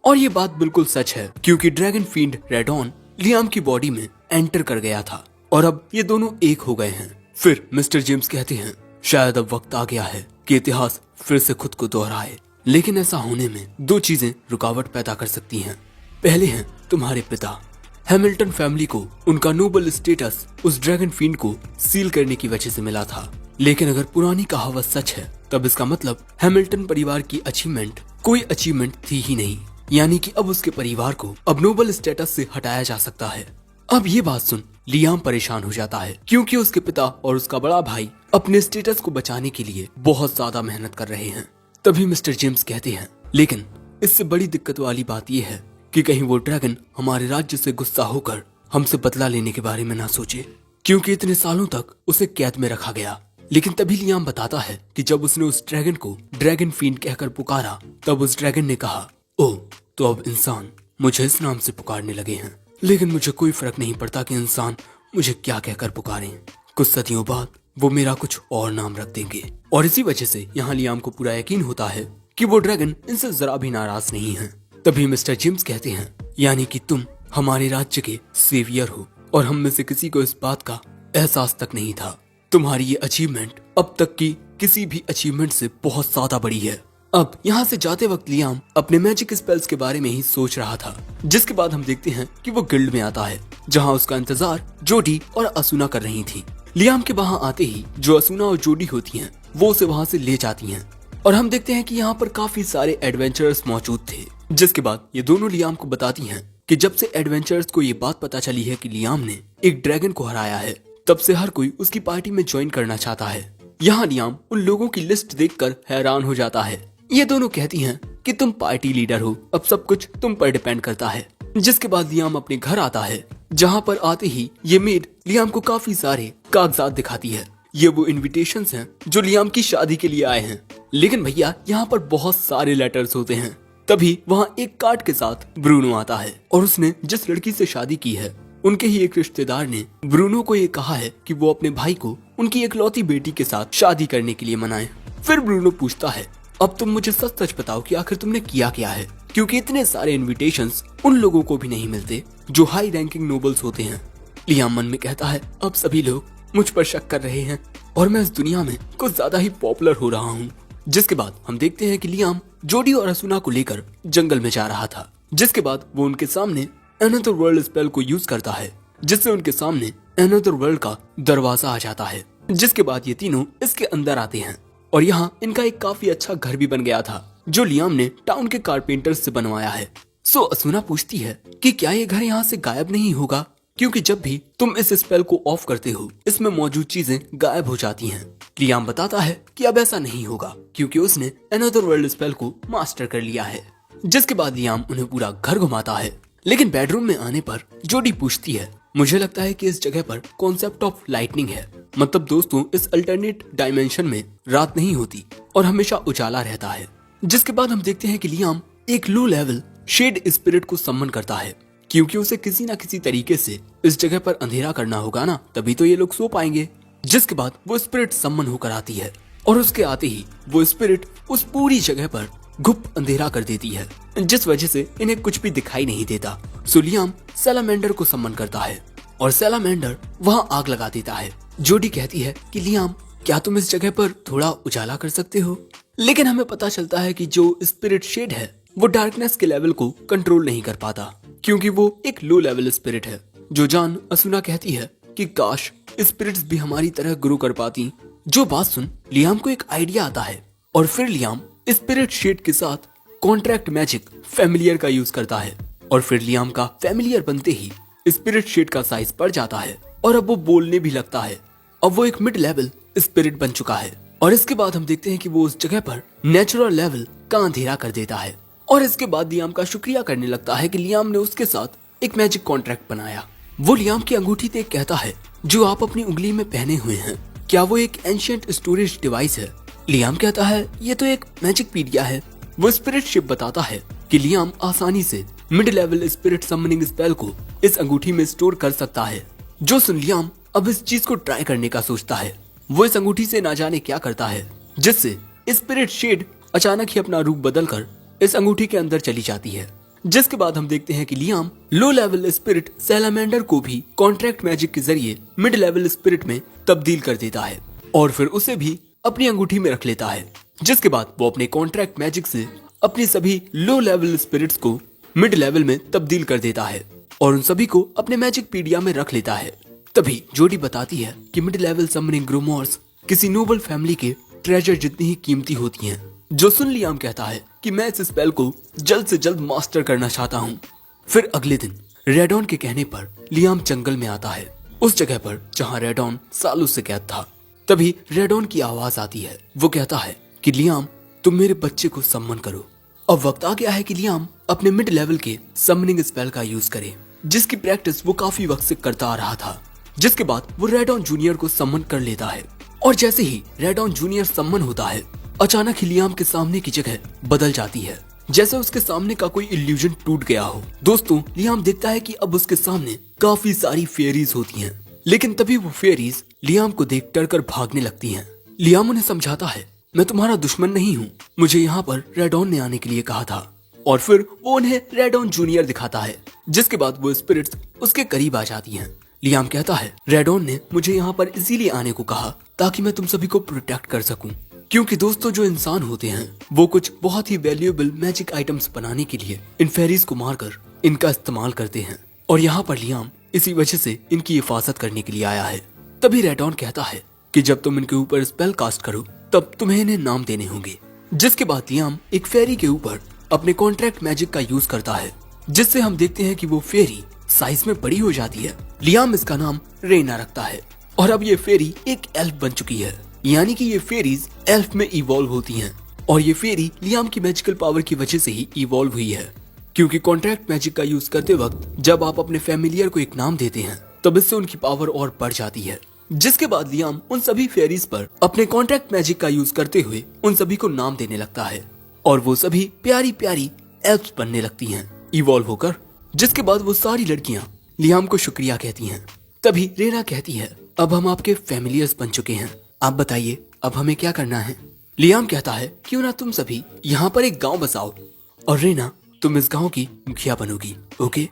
और ये बात बिल्कुल सच है, क्योंकि ड्रैगन फील्ड रेडॉन लियाम की बॉडी में एंटर कर गया था और अब ये दोनों एक हो गए हैं। फिर मिस्टर जेम्स कहते हैं, शायद अब वक्त आ गया है कि इतिहास फिर से खुद को दोहराए, लेकिन ऐसा होने में 2 चीजें रुकावट पैदा कर सकती हैं। पहले हैं तुम्हारे पिता। हैमिल्टन फैमिली को उनका नोबल स्टेटस उस ड्रैगन फील्ड को सील करने की वजह से मिला था। लेकिन अगर पुरानी कहावत सच है तब इसका मतलब हैमिल्टन परिवार की अचीवमेंट कोई अचीवमेंट थी ही नहीं, यानी कि अब उसके परिवार को अब नोबल स्टेटस से हटाया जा सकता है। अब ये बात सुन लियाम परेशान हो जाता है, क्योंकि उसके पिता और उसका बड़ा भाई अपने स्टेटस को बचाने के लिए बहुत ज्यादा मेहनत कर रहे हैं। तभी मिस्टर जेम्स कहते हैं, लेकिन इससे बड़ी दिक्कत वाली बात यह है कि कहीं वो ड्रैगन हमारे राज्य से गुस्सा होकर हमसे बदला लेने के बारे में ना सोचे, क्योंकि इतने सालों तक उसे कैद में रखा गया। लेकिन तभी लियाम बताता है कि जब उसने उस ड्रैगन को ड्रैगन फील्ड कहकर पुकारा तब उस ड्रैगन ने कहा, ओह तो अब इंसान मुझे इस नाम से पुकारने लगे हैं, लेकिन मुझे कोई फर्क नहीं पड़ता कि इंसान मुझे क्या कहकर पुकारें। कुछ सदियों बाद वो मेरा कुछ और नाम रख देंगे। और इसी वजह से यहाँ लियाम को पूरा यकीन होता है कि वो ड्रैगन इनसे जरा भी नाराज नहीं है। तभी मिस्टर जेम्स कहते हैं, यानी कि तुम हमारे राज्य के सेवियर हो और हम में से किसी को इस बात का एहसास तक नहीं था। तुम्हारी ये अचीवमेंट अब तक की किसी भी अचीवमेंट से बहुत ज्यादा बड़ी है। अब यहाँ से जाते वक्त लियाम अपने मैजिक स्पेल्स के बारे में ही सोच रहा था, जिसके बाद हम देखते हैं कि वो गिल्ड में आता है, जहाँ उसका इंतजार जोडी और असुना कर रही थी। लियाम के वहाँ आते ही जो असुना और जोडी होती हैं, वो उसे वहाँ से ले जाती हैं और हम देखते हैं कि यहाँ पर काफी सारे एडवेंचरर्स मौजूद थे। जिसके बाद ये दोनों लियाम को बताती हैं कि जब से एडवेंचरर्स को ये बात पता चली है कि लियाम ने एक ड्रैगन को हराया है, तब से हर कोई उसकी पार्टी में ज्वाइन करना चाहता है। यहाँ लियाम उन लोगों की लिस्ट देखकर हैरान हो जाता है। ये दोनों कहती हैं कि तुम पार्टी लीडर हो, अब सब कुछ तुम पर डिपेंड करता है। जिसके बाद लियाम अपने घर आता है, जहाँ पर आते ही ये मेड लियाम को काफी सारे कागजात दिखाती है। ये वो इन्विटेशंस हैं जो लियाम की शादी के लिए आए हैं। लेकिन भैया यहाँ पर बहुत सारे लेटर्स होते हैं। तभी वहाँ एक कार्ड के साथ ब्रूनो आता है और उसने जिस लड़की से शादी की है उनके ही एक रिश्तेदार ने ब्रूनो को ये कहा है कि वो अपने भाई को उनकी इकलौती बेटी के साथ शादी करने के लिए मनाए। फिर ब्रूनो पूछता है, अब तुम मुझे सच सच बताओ कि आखिर तुमने किया क्या है, क्योंकि इतने सारे इन्विटेशंस उन लोगों को भी नहीं मिलते जो हाई रैंकिंग नोबल्स होते हैं। लियाम मन में कहता है, अब सभी लोग मुझ पर शक कर रहे हैं और मैं इस दुनिया में कुछ ज्यादा ही पॉपुलर हो रहा हूँ। जिसके बाद हम देखते हैं कि लियाम जोडी और असुना को लेकर जंगल में जा रहा था। जिसके बाद वो उनके सामने अनदर वर्ल्ड स्पेल को यूज करता है, जिससे उनके सामने अनदर वर्ल्ड का दरवाजा आ जाता है। जिसके बाद ये तीनों इसके अंदर आते हैं और यहाँ इनका एक काफी अच्छा घर भी बन गया था जो लियाम ने टाउन के कारपेंटर्स से बनवाया है। सो असुना पूछती है कि क्या ये घर यहाँ से गायब नहीं होगा, क्योंकि जब भी तुम इस स्पेल को ऑफ करते हो इसमें मौजूद चीजें गायब हो जाती हैं। लियाम बताता है कि अब ऐसा नहीं होगा क्योंकि उसने अनदर वर्ल्ड स्पेल को मास्टर कर लिया है। जिसके बाद लियाम उन्हें पूरा घर घुमाता है, लेकिन बेडरूम में आने पर जोडी पूछती है, मुझे लगता है कि इस जगह पर कॉन्सेप्ट ऑफ लाइटनिंग है। मतलब दोस्तों, इस अल्टरनेट डायमेंशन में रात नहीं होती और हमेशा उजाला रहता है। जिसके बाद हम देखते हैं कि लियाम एक लो लेवल शेड स्पिरिट को सम्मन करता है, क्योंकि उसे किसी न किसी तरीके से इस जगह पर अंधेरा करना होगा ना, तभी तो ये लोग सो पाएंगे। जिसके बाद वो स्पिरिट सम्मन होकर आती है और उसके आते ही वो स्पिरिट उस पूरी जगह पर घुप अंधेरा कर देती है, जिस वजह से इन्हें कुछ भी दिखाई नहीं देता। सो लियाम सैलामेंडर को सम्मन करता है और सैलामेंडर वहाँ आग लगा देता है। जोडी कहती है कि लियाम, क्या तुम इस जगह पर थोड़ा उजाला कर सकते हो? लेकिन हमें पता चलता है कि जो स्पिरिट शेड है वो डार्कनेस के लेवल को कंट्रोल नहीं कर पाता, क्योंकि वो एक लो लेवल स्पिरिट है। जो जान असुना कहती है कि काश स्पिरिट्स भी हमारी तरह ग्रो कर पाती। जो बात सुन लियाम को एक आइडिया आता है और फिर लियाम स्पिरिट शेड के साथ कॉन्ट्रैक्ट मैजिक फैमिलियर का यूज करता है और फिर लियाम का फैमिलियर बनते ही स्पिरिट शेड का साइज बढ़ जाता है और अब वो बोलने भी लगता है। अब वो एक मिड लेवल स्पिरिट बन चुका है और इसके बाद हम देखते हैं कि वो उस जगह पर नेचुरल लेवल का अंधेरा कर देता है और इसके बाद लियाम का शुक्रिया करने लगता है कि लियाम ने उसके साथ एक मैजिक कॉन्ट्रैक्ट बनाया। वो लियाम की अंगूठी देख कहता है, जो आप अपनी उंगली में पहने हुए हैं, क्या वो एक एंशिएंट स्टोरेज डिवाइस है? लियाम कहता है, ये तो एक मैजिक पीडिया है। वो स्पिरिट शिप बताता है कि लियाम आसानी से mid level spirit summoning spell को इस अंगूठी में स्टोर कर सकता है। जो सुन लियाम अब इस चीज को ट्राई करने का सोचता है। वो इस अंगूठी से ना जाने क्या करता है, जिससे स्पिरिट शेड अचानक ही अपना रूप बदलकर इस अंगूठी के अंदर चली जाती है। जिसके बाद हम देखते हैं कि Liam low level spirit salamander को भी कॉन्ट्रैक्ट मैजिक के जरिए मिड लेवल स्पिरिट में तब्दील कर देता है और फिर उसे भी अपनी अंगूठी में रख लेता है। जिसके बाद वो अपने कॉन्ट्रैक्ट मैजिक से अपनी सभी लो लेवल स्पिरिट्स को मिड लेवल में तब्दील कर देता है और उन सभी को अपने मैजिक पीडिया में रख लेता है। तभी जोडी बताती है कि मिड लेवल समनिंग ग्रोमोर्स किसी नोबल फैमिली के ट्रेजर जितनी ही कीमती होती हैं। जो सुन लियाम कहता है कि मैं इस स्पेल को जल्द से जल्द मास्टर करना चाहता हूँ। फिर अगले दिन रेडॉन के कहने पर लियाम जंगल में आता है, उस जगह पर जहाँ रेडॉन सालों से कैद था। तभी रेडॉन की आवाज आती है। वो कहता है कि लियाम, तुम मेरे बच्चे को सम्मन करो। अब वक्त आ गया है कि लियाम अपने मिड लेवल के समनिंग स्पेल का यूज करे, जिसकी प्रैक्टिस वो काफी वक्त से करता आ रहा था। जिसके बाद वो रेडॉन जूनियर को सम्मन कर लेता है और जैसे ही रेडॉन जूनियर सम्मन होता है, अचानक ही लियाम के सामने की जगह बदल जाती है, जैसे उसके सामने का कोई इल्यूजन टूट गया हो। दोस्तों, लियाम देखता है कि अब उसके सामने काफी सारी फेरीज होती हैं, लेकिन तभी वो फेरीज लियाम को देख डर कर भागने लगती हैं। लियाम उन्हें समझाता है, मैं तुम्हारा दुश्मन नहीं हूँ, मुझे यहाँ पर रेडॉन ने आने के लिए कहा था। और फिर वो उन्हें रेडॉन जूनियर दिखाता है। जिसके बाद वो स्पिरिट्स उसके करीब आ जाती हैं। लियाम कहता है, रेडॉन ने मुझे यहाँ पर इसीलिए आने को कहा ताकि मैं तुम सभी को प्रोटेक्ट कर सकूं। क्योंकि दोस्तों, जो इंसान होते हैं वो कुछ बहुत ही वैल्यूएबल मैजिक आइटम्स बनाने के लिए इन फेरीज को मारकर इनका इस्तेमाल करते हैं और यहाँ पर लियाम इसी वजह से इनकी हिफाजत करने के लिए आया है। तभी रेडॉन कहता है कि जब तुम इनके ऊपर स्पेल कास्ट करो तब तुम्हें इन्हें नाम देने होंगे। जिसके बाद लियाम एक फेरी के ऊपर अपने कॉन्ट्रैक्ट मैजिक का यूज करता है, जिससे हम देखते हैं कि वो फेरी साइज में बड़ी हो जाती है। लियाम इसका नाम रेना रखता है और अब ये फेरी एक एल्फ बन चुकी है, यानी कि ये फेरीज एल्फ में इवॉल्व होती हैं और ये फेरी लियाम की मैजिकल पावर की वजह से ही इवॉल्व हुई है। क्योंकि कॉन्ट्रैक्ट मैजिक का यूज करते वक्त जब आप अपने फैमिलियर को एक नाम देते हैं तब इससे उनकी पावर और बढ़ जाती है। जिसके बाद लियाम उन सभी फेरीज पर अपने कॉन्ट्रैक्ट मैजिक का यूज करते हुए उन सभी को नाम देने लगता है और वो सभी प्यारी प्यारी एल्फ्स बनने लगती हैं इवॉल्व होकर। जिसके बाद वो सारी लड़कियां लियाम को शुक्रिया कहती हैं। तभी रेना कहती है, अब हम आपके फैमिलियर्स बन चुके हैं, आप बताइए अब हमें क्या करना है। लियाम कहता है, क्यों ना तुम सभी यहाँ पर एक गांव बसाओ और रेना तुम इस गांव की मुखिया बनोगी, ओके।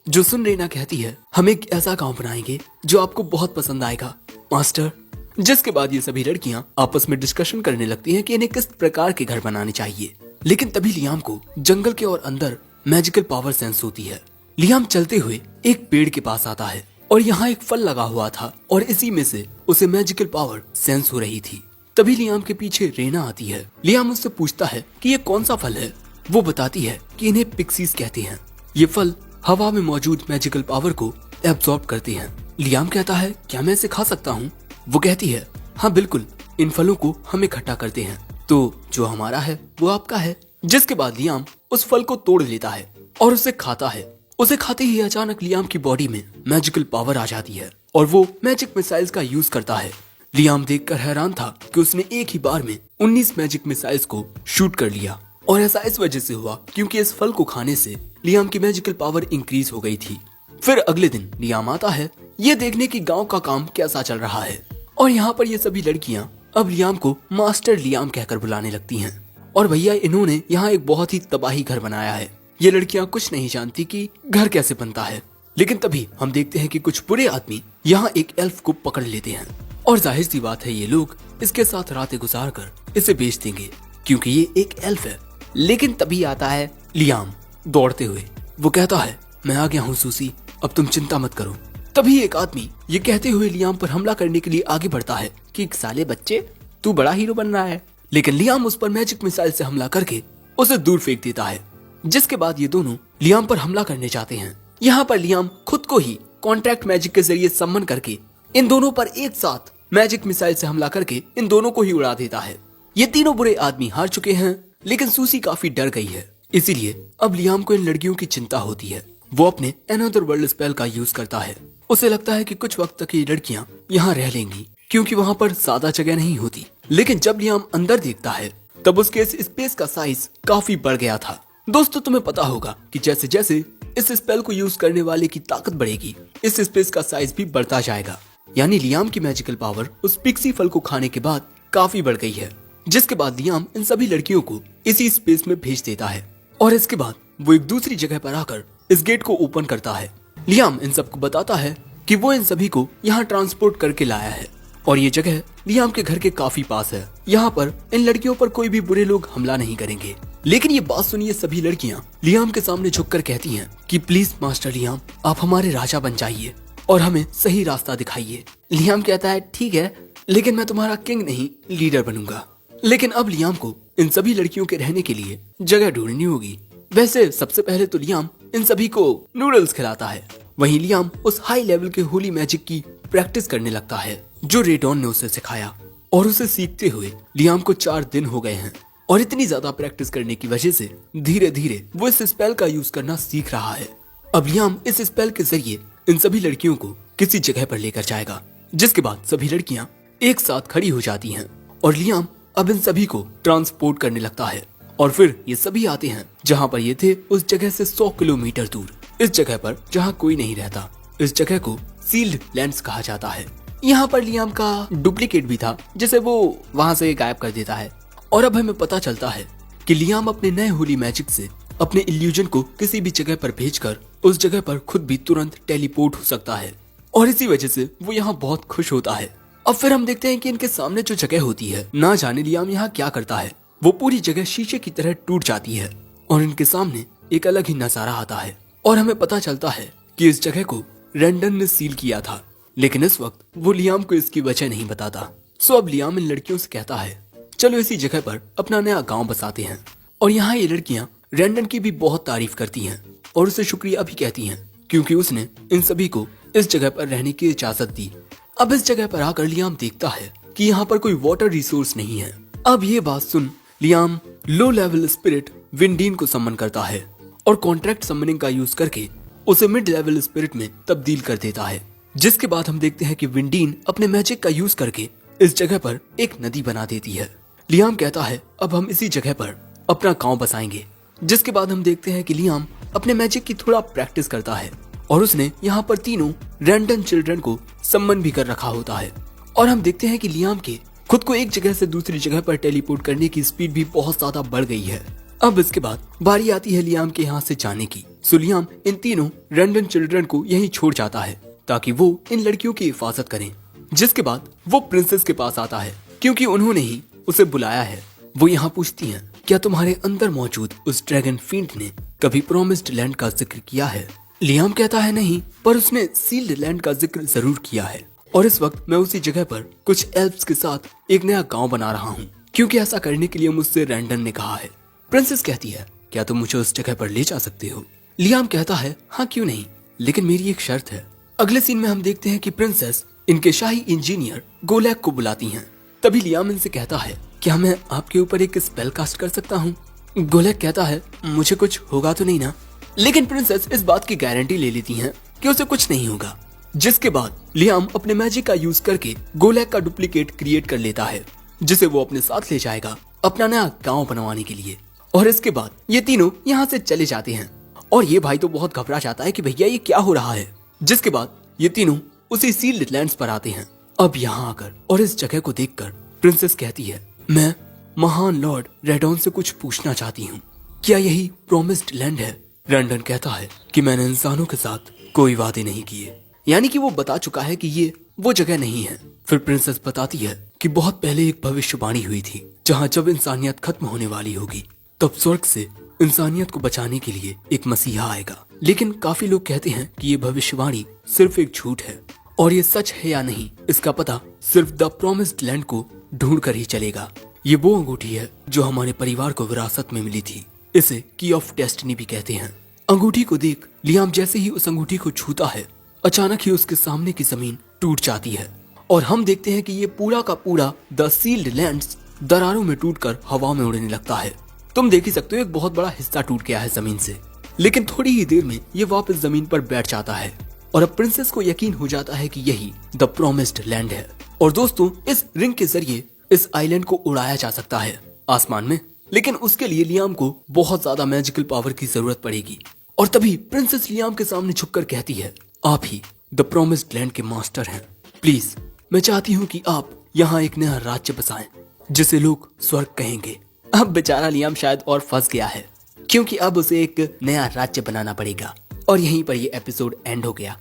जो सुन रेना कहती है, हम एक ऐसा गांव बनाएंगे जो आपको बहुत पसंद आएगा मास्टर। जिसके बाद ये सभी लड़कियां आपस में डिस्कशन करने लगती हैं कि इन्हें किस प्रकार के घर बनाने चाहिए। लेकिन तभी लियाम को जंगल के और अंदर मैजिकल पावर सेंस होती है। लियाम चलते हुए एक पेड़ के पास आता है और यहाँ एक फल लगा हुआ था और इसी में से उसे मैजिकल पावर सेंस हो रही थी। तभी लियाम के पीछे रेना आती है। लियाम उससे पूछता है कि ये कौन सा फल है। वो बताती है कि इन्हें पिक्सीज कहते हैं। ये फल हवा में मौजूद मैजिकल पावर को एब्जॉर्ब करते हैं। लियाम कहता है, क्या मैं इसे खा सकता हूँ? वो कहती है, हाँ बिल्कुल, इन फलों को हम इकट्ठा करते हैं तो जो हमारा है वो आपका है। जिसके बाद लियाम उस फल को तोड़ लेता है और उसे खाता है। उसे खाते ही अचानक लियाम की बॉडी में मैजिकल पावर आ जाती है और वो मैजिक मिसाइल्स का यूज करता है। लियाम देखकर हैरान था कि उसने एक ही बार में 19 मैजिक मिसाइल्स को शूट कर लिया और ऐसा इस वजह से हुआ क्योंकि इस फल को खाने से लियाम की मैजिकल पावर इंक्रीज हो गई थी। फिर अगले दिन लियाम आता है ये देखने की गांव का काम कैसा चल रहा है और यहाँ पर ये सभी लड़कियां अब लियाम को मास्टर लियाम कहकर बुलाने लगती हैं। और भैया इन्होंने यहाँ एक बहुत ही तबाही घर बनाया है। ये लड़कियां कुछ नहीं जानती कि घर कैसे बनता है। लेकिन तभी हम देखते हैं कि कुछ बुरे आदमी यहाँ एक एल्फ को पकड़ लेते हैं और जाहिर सी बात है ये लोग इसके साथ रातें गुजार कर इसे बेच देंगे क्योंकि ये एक एल्फ है। लेकिन तभी आता है लियाम दौड़ते हुए। वो कहता है, मैं आ गया हूँ सूसी, अब तुम चिंता मत करो। तभी एक आदमी ये कहते हुए लियाम पर हमला करने के लिए आगे बढ़ता है कि साले बच्चे, तू बड़ा हीरो बन रहा है। लेकिन लियाम उस पर मैजिक मिसाइल से हमला करके उसे दूर फेंक देता है। जिसके बाद ये दोनों लियाम पर हमला करने जाते हैं। यहाँ पर लियाम खुद को ही कॉन्ट्रैक्ट मैजिक के जरिए सम्मन करके इन दोनों पर एक साथ मैजिक मिसाइल से हमला करके इन दोनों को ही उड़ा देता है। ये तीनों बुरे आदमी हार चुके हैं लेकिन सूसी काफी डर गई है, इसीलिए अब लियाम को इन लड़कियों की चिंता होती है। वो अपने अनदर वर्ल्ड स्पेल का यूज करता है। उसे लगता है कि कुछ वक्त तक ये लड़कियां यहाँ रह लेंगी क्योंकि वहाँ पर ज्यादा जगह नहीं होती। लेकिन जब लियाम अंदर देखता है तब उसके इस स्पेस का साइज काफी बढ़ गया था। दोस्तों तुम्हें पता होगा कि जैसे जैसे इस स्पेल को यूज करने वाले की ताकत बढ़ेगी इस स्पेस का साइज भी बढ़ता जाएगा। यानी लियाम की मैजिकल पावर उस पिक्सी फल को खाने के बाद काफी बढ़ गई है। जिसके बाद लियाम इन सभी लड़कियों को इसी स्पेस में भेज देता है और इसके बाद वो एक दूसरी जगह पर आकर इस गेट को ओपन करता है। लियाम इन सबको बताता है कि वो इन सभी को यहाँ ट्रांसपोर्ट करके लाया है और ये जगह लियाम के घर के काफी पास है। यहाँ पर इन लड़कियों पर कोई भी बुरे लोग हमला नहीं करेंगे। लेकिन ये बात सुनिए सभी लड़कियाँ लियाम के सामने झुककर कहती हैं कि प्लीज मास्टर लियाम, आप हमारे राजा बन जाइए और हमें सही रास्ता दिखाइए। लियाम कहता है, ठीक है, लेकिन मैं तुम्हारा किंग नहीं लीडर बनूंगा। लेकिन अब लियाम को इन सभी लड़कियों के रहने के लिए जगह ढूंढनी होगी। वैसे सबसे पहले तो लियाम इन सभी को नूडल्स खिलाता है। वहीं लियाम उस हाई लेवल के होली मैजिक की प्रैक्टिस करने लगता है जो रेडॉन ने उसे सिखाया और उसे सीखते हुए लियाम को 4 दिन हो गए हैं और इतनी ज्यादा प्रैक्टिस करने की वजह से धीरे धीरे वो इस स्पेल का यूज करना सीख रहा है। अब लियाम इस स्पेल के जरिए इन सभी लड़कियों को किसी जगह पर लेकर जाएगा। जिसके बाद सभी लड़कियां एक साथ खड़ी हो जाती हैं और लियाम अब इन सभी को ट्रांसपोर्ट करने लगता है और फिर ये सभी आते हैं जहाँ पर ये थे उस जगह से 100 किलोमीटर दूर, इस जगह पर जहाँ कोई नहीं रहता। इस जगह को सील्ड लैंड्स कहा जाता है। यहाँ पर लियाम का डुप्लीकेट भी था जिसे वो वहाँ से गायब कर देता है और अब हमें पता चलता है कि लियाम अपने नए होली मैजिक से अपने इल्यूजन को किसी भी जगह पर भेजकर उस जगह पर खुद भी तुरंत टेलीपोर्ट हो सकता है और इसी वजह से वो यहाँ बहुत खुश होता है। अब फिर हम देखते हैं कि इनके सामने जो जगह होती है, ना जाने लियाम यहाँ क्या करता है, वो पूरी जगह शीशे की तरह टूट जाती है और इनके सामने एक अलग ही नजारा आता है और हमें पता चलता है कि इस जगह को रैंडन ने सील किया था। लेकिन इस वक्त वो लियाम को इसकी वजह नहीं बताता। सो अब लियाम इन लड़कियों से कहता है, चलो इसी जगह पर अपना नया गांव बसाते हैं। और यहाँ ये लड़कियां रैंडन की भी बहुत तारीफ करती हैं और उसे शुक्रिया भी कहती हैं क्योंकि उसने इन सभी को इस जगह पर रहने की इजाजत दी। अब इस जगह पर आकर लियाम देखता है कि यहाँ पर कोई वाटर रिसोर्स नहीं है। अब ये बात सुन लियाम लो लेवल स्पिरिट विंडीन को सम्मन करता है और कॉन्ट्रैक्ट सम्मनिंग का यूज करके उसे मिड लेवल स्पिरिट में तब्दील कर देता है। जिसके बाद हम देखते हैं कि विंडीन अपने मैजिक का यूज करके इस जगह पर एक नदी बना देती है। लियाम कहता है अब हम इसी जगह पर अपना गांव बसाएंगे। जिसके बाद हम देखते हैं कि लियाम अपने मैजिक की थोड़ा प्रैक्टिस करता है और उसने यहाँ पर तीनों रैंडम चिल्ड्रन को सम्मन भी कर रखा होता है और हम देखते हैं कि लियाम के खुद को एक जगह से दूसरी जगह पर टेलीपोर्ट करने की स्पीड भी बहुत ज्यादा बढ़ गई है। अब इसके बाद बारी आती है लियाम के यहाँ से जाने की। सो लियाम इन तीनों रैंडम चिल्ड्रन को यहीं छोड़ जाता है ताकि वो इन लड़कियों की हिफाजत करें। जिसके बाद वो प्रिंसेस के पास आता है क्योंकि उन्होंने ही उसे बुलाया है। वो यहाँ पूछती हैं, क्या तुम्हारे अंदर मौजूद उस ड्रैगन फील्ड ने कभी प्रॉमिस्ड लैंड का जिक्र किया है? लियाम कहता है नहीं, पर उसने सील्ड लैंड का जिक्र जरूर किया है और इस वक्त मैं उसी जगह पर कुछ एल्फ्स के साथ एक नया गांव बना रहा हूँ क्योंकि ऐसा करने के लिए मुझसे रैंडन ने कहा है। प्रिंसेस कहती है, क्या तुम मुझे उस जगह पर ले जा सकते हो? लियाम कहता है, हाँ क्यों नहीं, लेकिन मेरी एक शर्त है। अगले सीन में हम देखते हैं कि प्रिंसेस इनके शाही इंजीनियर गोलैक को बुलाती हैं। तभी लियाम इनसे कहता है, क्या मैं आपके ऊपर एक स्पेल कास्ट कर सकता हूँ? गोलैक कहता है, मुझे कुछ होगा तो नहीं ना? लेकिन प्रिंसेस इस बात की गारंटी ले लेती हैं कि उसे कुछ नहीं होगा। जिसके बाद लियाम अपने मैजिक का यूज करके गोलैक का डुप्लीकेट क्रिएट कर लेता है जिसे वो अपने साथ ले जाएगा अपना नया गांव बनवाने के लिए। और इसके बाद ये तीनों यहाँ से चले जाते हैं और ये भाई तो बहुत घबरा जाता है कि भैया ये क्या हो रहा है। जिसके बाद ये तीनों उसी सील्ड लैंड्स पर आते हैं। अब यहाँ आकर और इस जगह को देखकर प्रिंसेस कहती है, मैं महान लॉर्ड रेडॉन से कुछ पूछना चाहती हूँ, क्या यही प्रॉमिस्ड लैंड है? रैंडन कहता है कि मैंने इंसानों के साथ कोई वादे नहीं किए, यानी कि वो बता चुका है कि ये वो जगह नहीं है। फिर प्रिंसेस बताती है कि बहुत पहले एक भविष्यवाणी हुई थी जहाँ जब इंसानियत खत्म होने वाली होगी तब स्वर्ग से इंसानियत को बचाने के लिए एक मसीहा आएगा। लेकिन काफी लोग कहते हैं कि ये भविष्यवाणी सिर्फ एक झूठ है और ये सच है या नहीं इसका पता सिर्फ द प्रॉमिस्ड लैंड को ढूंढ कर ही चलेगा। ये वो अंगूठी है जो हमारे परिवार को विरासत में मिली थी, इसे की ऑफ डेस्टिनी भी कहते हैं। अंगूठी को देख लियाम जैसे ही उस अंगूठी को छूता है अचानक ही उसके सामने की जमीन टूट जाती है और हम देखते हैं कि ये पूरा का पूरा द सील्ड लैंड्स दरारों में टूटकर हवा में उड़ने लगता है। तुम देख ही सकते हो एक बहुत बड़ा हिस्सा टूट गया है जमीन से, लेकिन थोड़ी ही देर में ये वापस जमीन पर बैठ जाता है और अब प्रिंसेस को यकीन हो जाता है कि यही द प्रॉमिस्ड लैंड है। और दोस्तों इस रिंग के जरिए इस आइलैंड को उड़ाया जा सकता है आसमान में, लेकिन उसके लिए लियाम को बहुत ज्यादा मैजिकल पावर की जरूरत पड़ेगी। और तभी प्रिंसेस लियाम के सामने झुककर कहती है, आप ही द प्रॉमिस्ड लैंड के मास्टर हैं, प्लीज मैं चाहती हूँ कि आप यहाँ एक नया राज्य बसाएं जिसे लोग स्वर्ग कहेंगे। अब बेचारा लियाम शायद और फंस गया है क्योंकि अब उसे एक नया राज्य बनाना पड़ेगा। और यहीं पर ये एपिसोड एंड हो गया।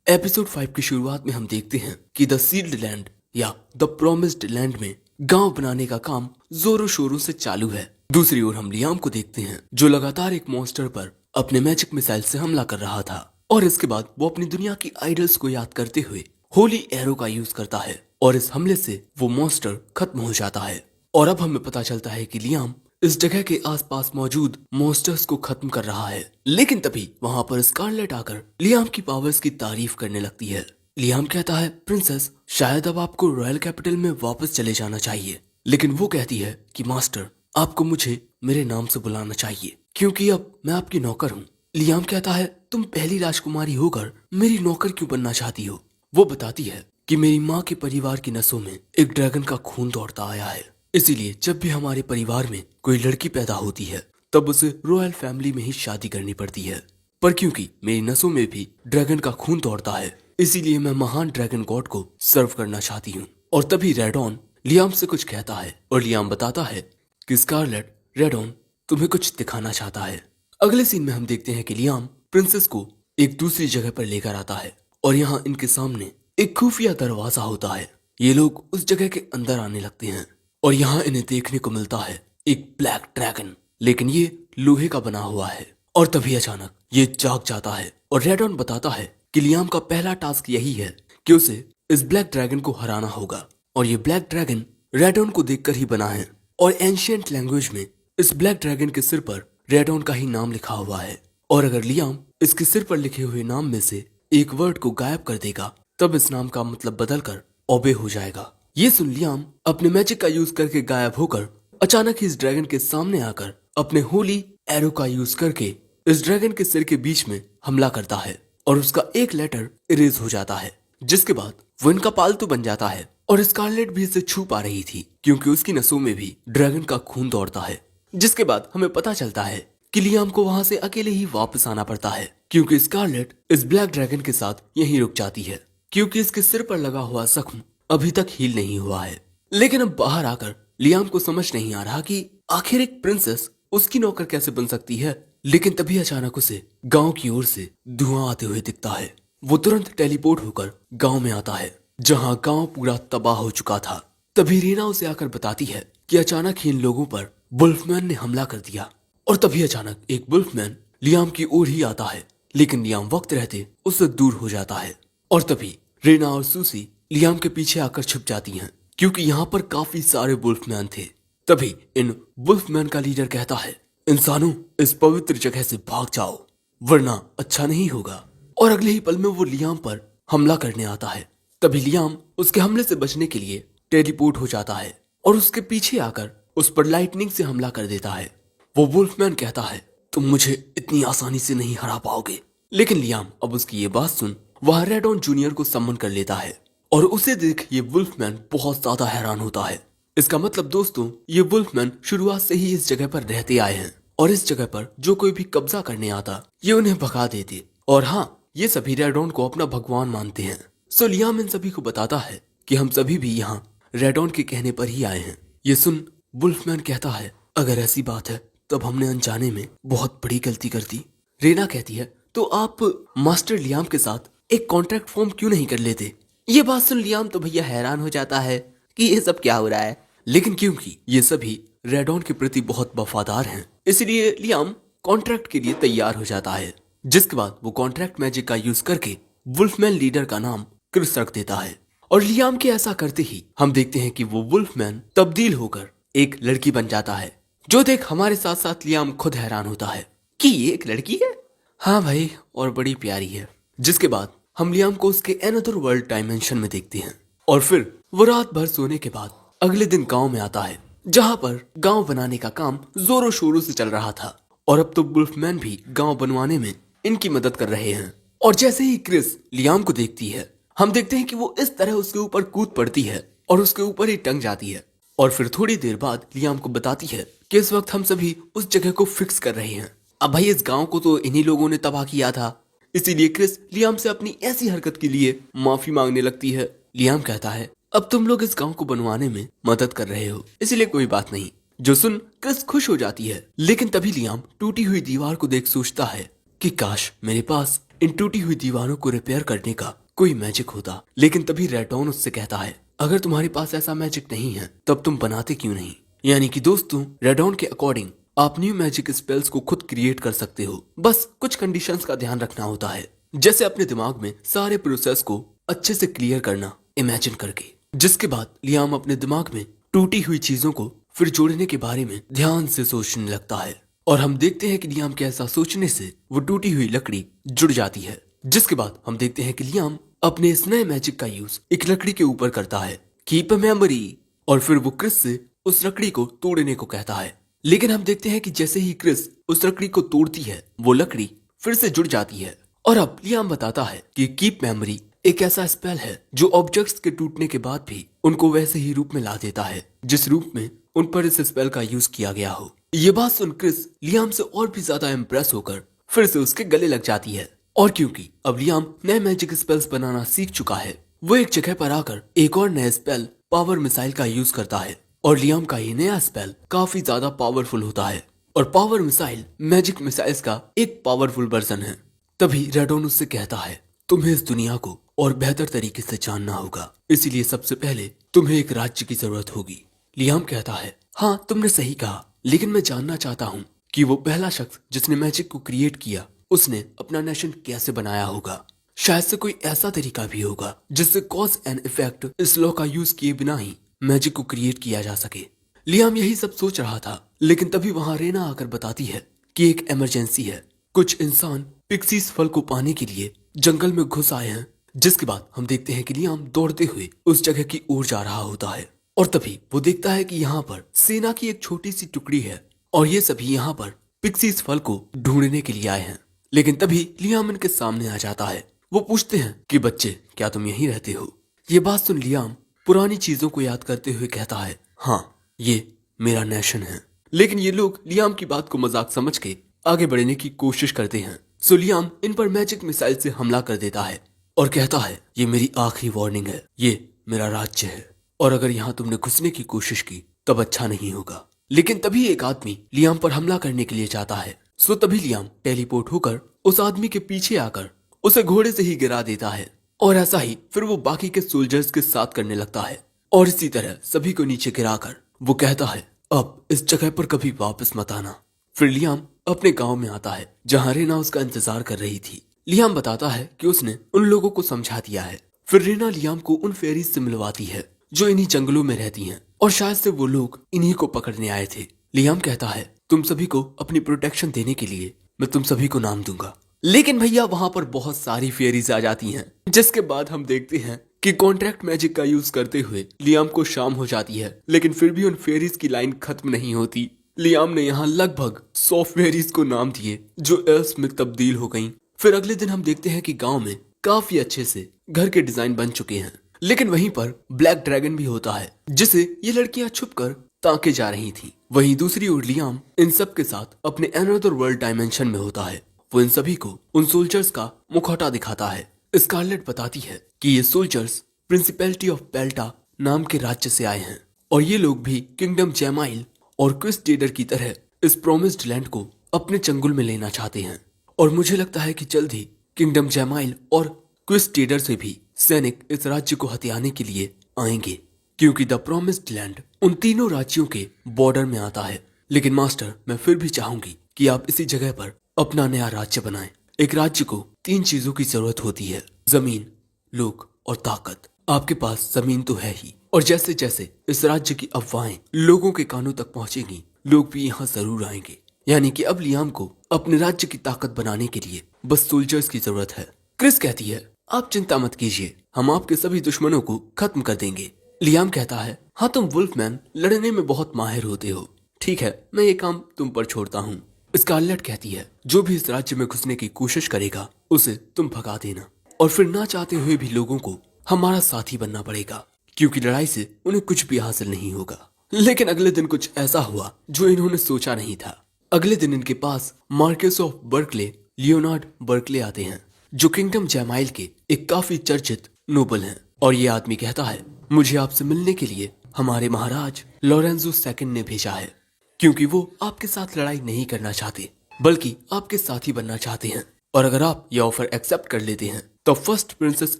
एपिसोड 5 की शुरुआत में हम देखते हैं कि द सील्ड लैंड या द प्रॉमिस्ड लैंड में गांव बनाने का काम जोरों शोरों से चालू है। दूसरी ओर हम लियाम को देखते हैं जो लगातार एक मॉन्स्टर पर अपने मैजिक मिसाइल से हमला कर रहा था और इसके बाद वो अपनी दुनिया की आइडल्स को याद करते हुए होली एरो का यूज करता है और इस हमले से वो मॉन्स्टर खत्म हो जाता है। और अब हमें पता चलता है कि लियाम इस जगह के आसपास मौजूद मॉन्स्टर्स को खत्म कर रहा है। लेकिन तभी वहाँ पर स्कारलेट आकर लियाम की पावर्स की तारीफ करने लगती है। लियाम कहता है, प्रिंसेस शायद अब आपको रॉयल कैपिटल में वापस चले जाना चाहिए। लेकिन वो कहती है कि मास्टर आपको मुझे मेरे नाम से बुलाना चाहिए क्योंकि अब मैं आपकी नौकर हूँ। लियाम कहता है, तुम पहली राजकुमारी होकर मेरी नौकर क्यों बनना चाहती हो? वो बताती है कि मेरी माँ के परिवार की नसों में एक ड्रैगन का खून दौड़ता आया है, इसीलिए जब भी हमारे परिवार में कोई लड़की पैदा होती है तब उसे रॉयल फैमिली में ही शादी करनी पड़ती है। पर क्योंकि मेरी नसों में भी ड्रैगन का खून दौड़ता है इसीलिए मैं महान ड्रैगन गॉड को सर्व करना चाहती हूँ। और तभी रेडॉन लियाम से कुछ कहता है और लियाम बताता है कि स्कारलेट रेडॉन तुम्हें कुछ दिखाना चाहता है। अगले सीन में हम देखते हैं कि लियाम प्रिंसेस को एक दूसरी जगह पर लेकर आता है और यहाँ इनके सामने एक खुफिया दरवाजा होता है। ये लोग उस जगह के अंदर आने लगते हैं और यहाँ इन्हें देखने को मिलता है एक ब्लैक ड्रैगन, लेकिन ये लोहे का बना हुआ है। और तभी अचानक ये जाग जाता है और रेडॉन बताता है कि लियाम का पहला टास्क यही है कि उसे इस ब्लैक ड्रैगन को हराना होगा। और ये ब्लैक ड्रैगन रेडॉन को देखकर ही बना है और एंशिएंट लैंग्वेज में इस ब्लैक ड्रैगन के सिर पर रेडॉन का ही नाम लिखा हुआ है। और अगर लियाम इसके सिर पर लिखे हुए नाम में से एक वर्ड को गायब कर देगा तब इस नाम का मतलब बदलकर ओबे हो जाएगा। ये सुन लियाम अपने मैजिक का यूज करके गायब होकर अचानक ही इस ड्रैगन के सामने आकर अपने होली एरो का यूज करके इस ड्रैगन के सिर के बीच में हमला करता है और उसका एक लेटर इरेज हो जाता है, जिसके बाद वो इनका पालतू बन जाता है। और स्कारलेट भी इसे छू पा रही थी क्योंकि उसकी नसों में भी ड्रैगन का खून दौड़ता है। जिसके बाद हमें पता चलता है कि लियाम को वहां से अकेले ही वापस आना पड़ता है क्योंकि स्कारलेट इस ब्लैक ड्रैगन के साथ यहीं रुक जाती है क्योंकि इसके सिर पर लगा हुआ जख्म अभी तक हील नहीं हुआ है। लेकिन अब बाहर आकर लियाम को समझ नहीं आ रहा कि आखिर एक प्रिंसेस उसकी नौकर कैसे बन सकती है। लेकिन तभी अचानक उसे गांव की ओर से धुआं आते हुए दिखता है। वो तुरंत टेलीपोर्ट होकर गांव में आता है जहां गांव पूरा तबाह हो चुका था। तभी रीना उसे आकर बताती है कि अचानक ही इन लोगों पर वुल्फमैन ने हमला कर दिया। और तभी अचानक एक वुल्फमैन लियाम की ओर ही आता है, लेकिन लियाम वक्त रहते उससे दूर हो जाता है। और तभी रीना और सूसी लियाम के पीछे आकर छुप जाती हैं, क्योंकि यहाँ पर काफी सारे वुल्फमैन थे। तभी इन वुल्फमैन का लीडर कहता है, इंसानों इस पवित्र जगह से भाग जाओ वरना अच्छा नहीं होगा। और अगले ही पल में वो लियाम पर हमला करने आता है। तभी लियाम उसके हमले से बचने के लिए टेलीपोर्ट हो जाता है और उसके पीछे आकर उस पर लाइटनिंग से हमला कर देता है। वो वुल्फमैन कहता है, तुम मुझे इतनी आसानी से नहीं हरा पाओगे। लेकिन लियाम अब उसकी ये बात सुन वहां रेडॉन जूनियर को सम्मन कर लेता है और उसे देख ये वुल्फमैन बहुत ज्यादा हैरान होता है। इसका मतलब दोस्तों, ये वुल्फमैन शुरुआत से ही इस जगह पर रहते आए हैं और इस जगह पर जो कोई भी कब्जा करने आता ये उन्हें भगा देते। और हाँ, ये सभी रेडॉन को अपना भगवान मानते हैं। सो लियाम इन सभी को बताता है कि हम सभी भी यहाँ रेडॉन के कहने पर ही आए हैं। ये सुन वुल्फमैन कहता है, अगर ऐसी बात है तब हमने अनजाने में बहुत बड़ी गलती कर दी। रेना कहती है, तो आप मास्टर लियाम के साथ एक कॉन्ट्रैक्ट फॉर्म क्यों नहीं कर लेते। ये बात सुन लियाम तो भैया हैरान हो जाता है कि ये सब क्या हो रहा है। लेकिन क्योंकि ये सभी रेडॉन के प्रति बहुत वफादार हैं, इसलिए लियाम कॉन्ट्रैक्ट के लिए तैयार हो जाता है। जिसके बाद वो कॉन्ट्रैक्ट मैजिक का यूज करके वुल्फमैन लीडर का नाम क्रिस रख देता है। और लियाम के ऐसा करते ही हम देखते हैं कि वो वुल्फमैन तब्दील होकर एक लड़की बन जाता है, जो देख हमारे साथ साथ लियाम खुद हैरान होता है कि ये एक लड़की है। हाँ भाई, और बड़ी प्यारी है। जिसके बाद हम लियाम को उसके अनदर वर्ल्ड डायमेंशन में देखते हैं। और फिर वो रात भर सोने के बाद अगले दिन गांव में आता है, जहां पर गांव बनाने का काम जोरों शोरों से चल रहा था। और अब तो वुल्फमैन भी गांव बनवाने में इनकी मदद कर रहे हैं। और जैसे ही क्रिस लियाम को देखती है, हम देखते हैं कि वो इस तरह उसके ऊपर कूद पड़ती है और उसके ऊपर ही टंग जाती है। और फिर थोड़ी देर बाद लियाम को बताती है कि इस वक्त हम सभी उस जगह को फिक्स कर रहे हैं। अब भाई इस गांव को तो इन्हीं लोगों ने तबाह किया था, इसीलिए क्रिस लियाम से अपनी ऐसी हरकत के लिए माफी मांगने लगती है। लियाम कहता है, अब तुम लोग इस गांव को बनवाने में मदद कर रहे हो, इसलिए कोई बात नहीं। जो सुन क्रिस खुश हो जाती है। लेकिन तभी लियाम टूटी हुई दीवार को देख सोचता है कि काश मेरे पास इन टूटी हुई दीवारों को रिपेयर करने का कोई मैजिक होता। लेकिन तभी रेडॉन उससे कहता है, अगर तुम्हारे पास ऐसा मैजिक नहीं है तब तुम बनाते क्यों नहीं। यानी कि दोस्तों, रेडॉन के अकॉर्डिंग आप न्यू मैजिक स्पेल्स को खुद क्रिएट कर सकते हो, बस कुछ कंडीशंस का ध्यान रखना होता है। जैसे अपने दिमाग में सारे प्रोसेस को अच्छे से क्लियर करना इमेजिन करके। जिसके बाद लियाम अपने दिमाग में टूटी हुई चीजों को फिर जोड़ने के बारे में ध्यान से सोचने लगता है। और हम देखते हैं कि लियाम के ऐसा सोचने से वो टूटी हुई लकड़ी जुड़ जाती है। जिसके बाद हम देखते हैं कि लियाम अपने इस नए मैजिक का यूज एक लकड़ी के ऊपर करता है, कीप अ मेमोरी। और फिर वो क्रिस से उस लकड़ी को तोड़ने को कहता है। लेकिन हम देखते हैं कि जैसे ही क्रिस उस लकड़ी को तोड़ती है, वो लकड़ी फिर से जुड़ जाती है। और अब लियाम बताता है कि कीप मेमोरी एक ऐसा स्पेल है जो ऑब्जेक्ट्स के टूटने के बाद भी उनको वैसे ही रूप में ला देता है जिस रूप में उन पर इस स्पेल का यूज किया गया हो। ये बात सुन क्रिस लियाम से और भी ज्यादा इम्प्रेस होकर फिर से उसके गले लग जाती है। और क्योंकि अब लियाम नए मैजिक स्पेल्स बनाना सीख चुका है, वो एक जगह पर आकर एक और नया स्पेल पावर मिसाइल का यूज करता है। और लियाम का ये नया स्पेल काफी ज्यादा पावरफुल होता है। और पावर मिसाइल मैजिक मिसाइल्स का एक पावरफुल वर्जन है। तभी रेडॉन उससे कहता है, तुम्हें इस दुनिया को और बेहतर तरीके से जानना होगा, इसीलिए सबसे पहले तुम्हें एक राज्य की जरूरत होगी। लियाम कहता है, हाँ तुमने सही कहा, लेकिन मैं जानना चाहता हूँ कि वो पहला शख्स जिसने मैजिक को क्रिएट किया उसने अपना नेशन कैसे बनाया होगा। शायद से कोई ऐसा तरीका भी होगा जिससे कॉज एंड इफेक्ट इस लॉ का यूज किए बिना ही मैजिक को क्रिएट किया जा सके। लियाम यही सब सोच रहा था, लेकिन तभी वहां रेना आकर बताती है कि एक इमरजेंसी है। कुछ इंसान पिक्सीज फल को पाने के लिए जंगल में घुस आए हैं। जिसके बाद हम देखते हैं कि लियाम दौड़ते हुए उस जगह की ओर जा रहा होता है। और तभी वो देखता है कि यहाँ पर सेना की एक छोटी सी टुकड़ी है और ये सभी यहाँ पर पिक्सीज फल को ढूंढने के लिए आए हैं। लेकिन तभी लियाम इनके सामने आ जाता है। वो पूछते हैं कि बच्चे, क्या तुम यहीं रहते हो। ये बात सुन लियाम पुरानी चीजों को याद करते हुए कहता है, हाँ ये मेरा नेशन है। लेकिन ये लोग लियाम की बात को मजाक समझ के आगे बढ़ने की कोशिश करते हैं। सो लियाम इन पर मैजिक मिसाइल से हमला कर देता है और कहता है, ये मेरी आखिरी वार्निंग है, ये मेरा राज्य है और अगर यहाँ तुमने घुसने की कोशिश की तब अच्छा नहीं होगा। लेकिन तभी एक आदमी लियाम पर हमला करने के लिए जाता है। सो तभी लियाम टेलीपोर्ट होकर उस आदमी के पीछे आकर उसे घोड़े से ही गिरा देता है और ऐसा ही फिर वो बाकी के सोल्जर्स के साथ करने लगता है और इसी तरह सभी को नीचे गिराकर वो कहता है अब इस जगह पर कभी वापस मत आना। फिर लियाम अपने गांव में आता है जहां रेना उसका इंतजार कर रही थी। लियाम बताता है कि उसने उन लोगों को समझा दिया है। फिर रेना लियाम को उन फेरीज से मिलवाती है जो इन्हीं जंगलों में रहती हैं और शायद से वो लोग इन्हीं को पकड़ने आए थे। लियाम कहता है तुम सभी को अपनी प्रोटेक्शन देने के लिए मैं तुम सभी को नाम दूंगा। लेकिन भैया वहां पर बहुत सारी फेरीज आ जाती हैं, जिसके बाद हम देखते हैं कि कॉन्ट्रैक्ट मैजिक का यूज करते हुए लियाम को शाम हो जाती है, लेकिन फिर भी उन फेरीज की लाइन खत्म नहीं होती। लियाम ने यहाँ लगभग 100 फेरीज को नाम दिए जो एल्स में तब्दील हो गईं। फिर अगले दिन हम देखते हैं कि गांव में काफी अच्छे से घर के डिजाइन बन चुके हैं, लेकिन वहीं पर ब्लैक ड्रैगन भी होता है जिसे ये लड़कियां छुपकर ताके जा रही थी। वहीं दूसरी ओर लियाम इन सब के साथ अपने अनदर वर्ल्ड डायमेंशन में होता है। वो इन सभी को उन सोल्जर्स का मुखौटा दिखाता है। स्कारलेट बताती है कि ये सोल्जर्स प्रिंसिपैलिटी ऑफ पेल्टा नाम के राज्य से आए हैं और ये लोग भी किंगडम जैमाइल और क्विस्टेडर की तरह इस प्रोमिस्ड लैंड को अपने चंगुल में लेना चाहते हैं। और मुझे लगता है कि जल्द ही किंगडम जैमाइल और क्विस्टेडर से भी सैनिक इस राज्य को हथियाने के लिए आएंगे, क्योंकि द प्रोमिस्ड लैंड उन तीनों राज्यों के बॉर्डर में आता है। लेकिन मास्टर, मैं फिर भी चाहूंगी कि आप इसी जगह पर अपना नया राज्य बनाएं। एक राज्य को 3 चीजों की जरूरत होती है, जमीन, लोग और ताकत। आपके पास जमीन तो है ही, और जैसे जैसे इस राज्य की अफवाहें लोगों के कानों तक पहुंचेंगी, लोग भी यहाँ जरूर आएंगे। यानी कि अब लियाम को अपने राज्य की ताकत बनाने के लिए बस सोल्जर्स की जरूरत है। क्रिस कहती है आप चिंता मत कीजिए, हम आपके सभी दुश्मनों को खत्म कर देंगे। लियाम कहता है हाँ, तुम वुल्फमैन लड़ने में बहुत माहिर होते हो। ठीक है, मैं ये काम तुम पर छोड़ता हूँ। स्कारलेट कहती है जो भी इस राज्य में घुसने की कोशिश करेगा उसे तुम भगा देना, और फिर ना चाहते हुए भी लोगों को हमारा साथी बनना पड़ेगा, क्योंकि लड़ाई से उन्हें कुछ भी हासिल नहीं होगा। लेकिन अगले दिन कुछ ऐसा हुआ जो इन्होंने सोचा नहीं था। अगले दिन इनके पास marquess of Berkeley Leonard Berkeley आते हैं, जो किंगडम जैमाइल के एक काफी चर्चित नोबल हैं। और ये आदमी कहता है मुझे आपसे मिलने के लिए हमारे महाराज लॉरेंजो सेकंड ने भेजा है, क्योंकि वो आपके साथ लड़ाई नहीं करना चाहते बल्कि आपके साथी बनना चाहते हैं। और अगर आप ये ऑफर एक्सेप्ट कर लेते हैं तो फर्स्ट प्रिंसेस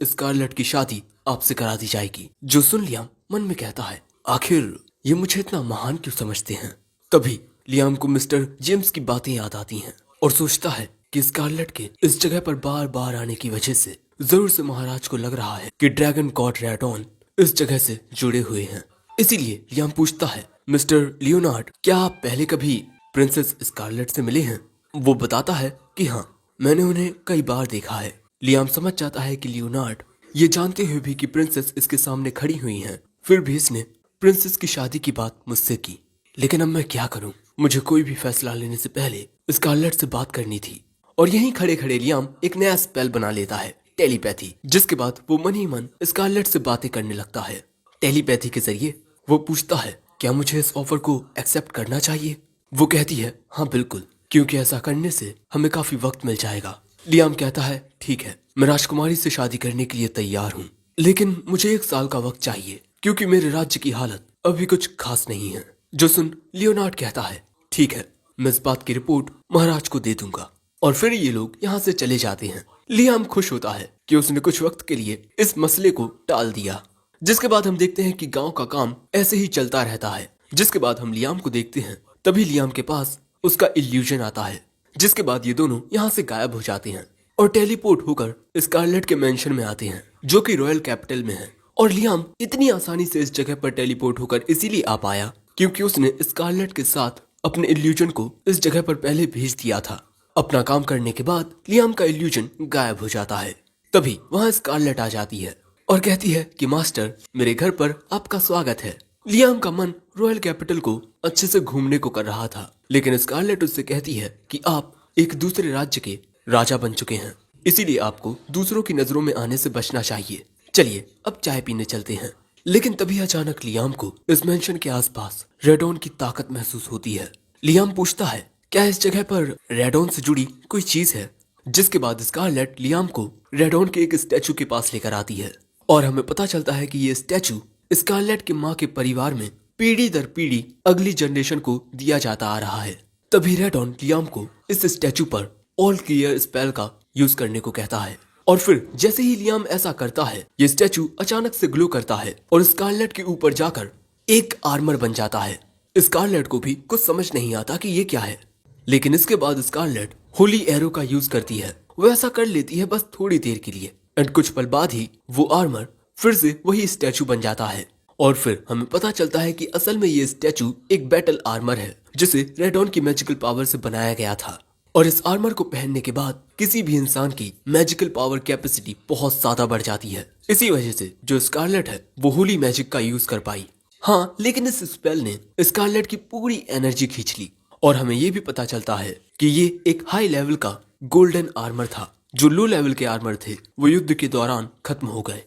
स्कारलेट की शादी आपसे करा दी जाएगी। जो सुन लियाम मन में कहता है आखिर ये मुझे इतना महान क्यों समझते हैं। तभी लियाम को मिस्टर जेम्स की बातें याद आती हैं और सोचता है कि स्कारलेट के इस जगह पर बार बार आने की वजह से जरूर से महाराज को लग रहा है कि ड्रैगन गॉड रेडॉन इस जगह से जुड़े हुए हैं। इसीलिए लियाम पूछता है मिस्टर लियोनार्ड, क्या आप पहले कभी प्रिंसेस स्कारलेट से मिले हैं? वो बताता है कि हाँ, मैंने उन्हें कई बार देखा है। लियाम समझ जाता है कि लियोनार्ड ये जानते हुए भी कि प्रिंसेस इसके सामने खड़ी हुई हैं, फिर भी इसने प्रिंसेस की शादी की बात मुझसे की। लेकिन अब मैं क्या करूं? मुझे कोई भी फैसला लेने से पहले स्कारलेट से बात करनी थी। और यहीं खड़े खड़े लियाम एक नया स्पेल बना लेता है, टेलीपैथी, जिसके बाद वो मन ही मन स्कारलेट से बातें करने लगता है। टेलीपैथी के जरिए वो पूछता है क्या मुझे इस ऑफर को एक्सेप्ट करना चाहिए? वो कहती है हाँ बिल्कुल, क्योंकि ऐसा करने से हमें काफी वक्त मिल जाएगा। लियाम कहता है ठीक है, मैं राजकुमारी से शादी करने के लिए तैयार हूँ, लेकिन मुझे 1 साल का वक्त चाहिए, क्योंकि मेरे राज्य की हालत अभी कुछ खास नहीं है। जो सुन लियोनार्ड कहता है ठीक है, मैं इस बात की रिपोर्ट महाराज को दे दूंगा। और फिर ये लोग यहाँ से चले जाते हैं। लियाम खुश होता है कि उसने कुछ वक्त के लिए इस मसले को टाल दिया। जिसके बाद हम देखते हैं कि गांव का काम ऐसे ही चलता रहता है। जिसके बाद हम लियाम को देखते हैं, तभी लियाम के पास उसका इल्यूजन आता है। जिसके बाद ये दोनों यहाँ से गायब हो जाते हैं और टेलीपोर्ट होकर स्कारलेट के मेंशन में आते हैं, जो कि रॉयल कैपिटल में है। और लियाम इतनी आसानी से इस जगह पर टेलीपोर्ट होकर इसीलिए आ पाया क्योंकि उसने स्कारलेट के साथ अपने इल्यूजन को इस जगह पर पहले भेज दिया था। अपना काम करने के बाद लियाम का इल्यूजन गायब हो जाता है। तभी वहाँ स्कारलेट आ जाती है और कहती है कि मास्टर, मेरे घर पर आपका स्वागत है। लियाम का मन रॉयल कैपिटल को अच्छे से घूमने को कर रहा था, लेकिन स्कारलेट उससे कहती है कि आप एक दूसरे राज्य के राजा बन चुके हैं, इसीलिए आपको दूसरों की नजरों में आने से बचना चाहिए। चलिए अब चाय पीने चलते हैं। लेकिन तभी अचानक लियाम को इस मेंशन के आसपास रेडॉन की ताकत महसूस होती है। लियाम पूछता है क्या इस जगह पर रेडॉन से जुड़ी कोई चीज है? जिसके बाद स्कारलेट लियाम को रेडॉन के एक स्टैचू के पास लेकर आती है और हमें पता चलता है कि ये स्टैचू स्कारलेट की माँ के परिवार में पीढ़ी दर पीढ़ी अगली जनरेशन को दिया जाता आ रहा है। तभी रेडॉन लियाम को इस स्टैचू पर ऑल क्लियर स्पेल का यूज करने को कहता है और फिर जैसे ही लियाम ऐसा करता है ये स्टैचू अचानक से ग्लो करता है और स्कारलेट के ऊपर जाकर एक आर्मर बन जाता है। स्कारलेट को भी कुछ समझ नहीं आता कि ये क्या है, लेकिन इसके बाद स्कारलेट होली एरो का यूज करती है। वो ऐसा कर लेती है बस थोड़ी देर के लिए एंड कुछ पल बाद ही वो आर्मर फिर से वही स्टैचू बन जाता है और फिर हमें पता चलता है कि असल में ये स्टैचू एक बैटल आर्मर है जिसे रेडॉन की मैजिकल पावर से बनाया गया था। और इस आर्मर को पहनने के बाद किसी भी इंसान की मैजिकल पावर कैपेसिटी बहुत ज्यादा बढ़ जाती है। इसी वजह से जो स्कारलेट है वो होली मैजिक का यूज कर पाई। हाँ, लेकिन इस स्पेल ने स्कारलेट की पूरी एनर्जी खींच ली और हमें ये भी पता चलता है कि ये एक हाई लेवल का गोल्डन आर्मर था। जो लो लेवल के आर्मर थे वो युद्ध के दौरान खत्म हो गए।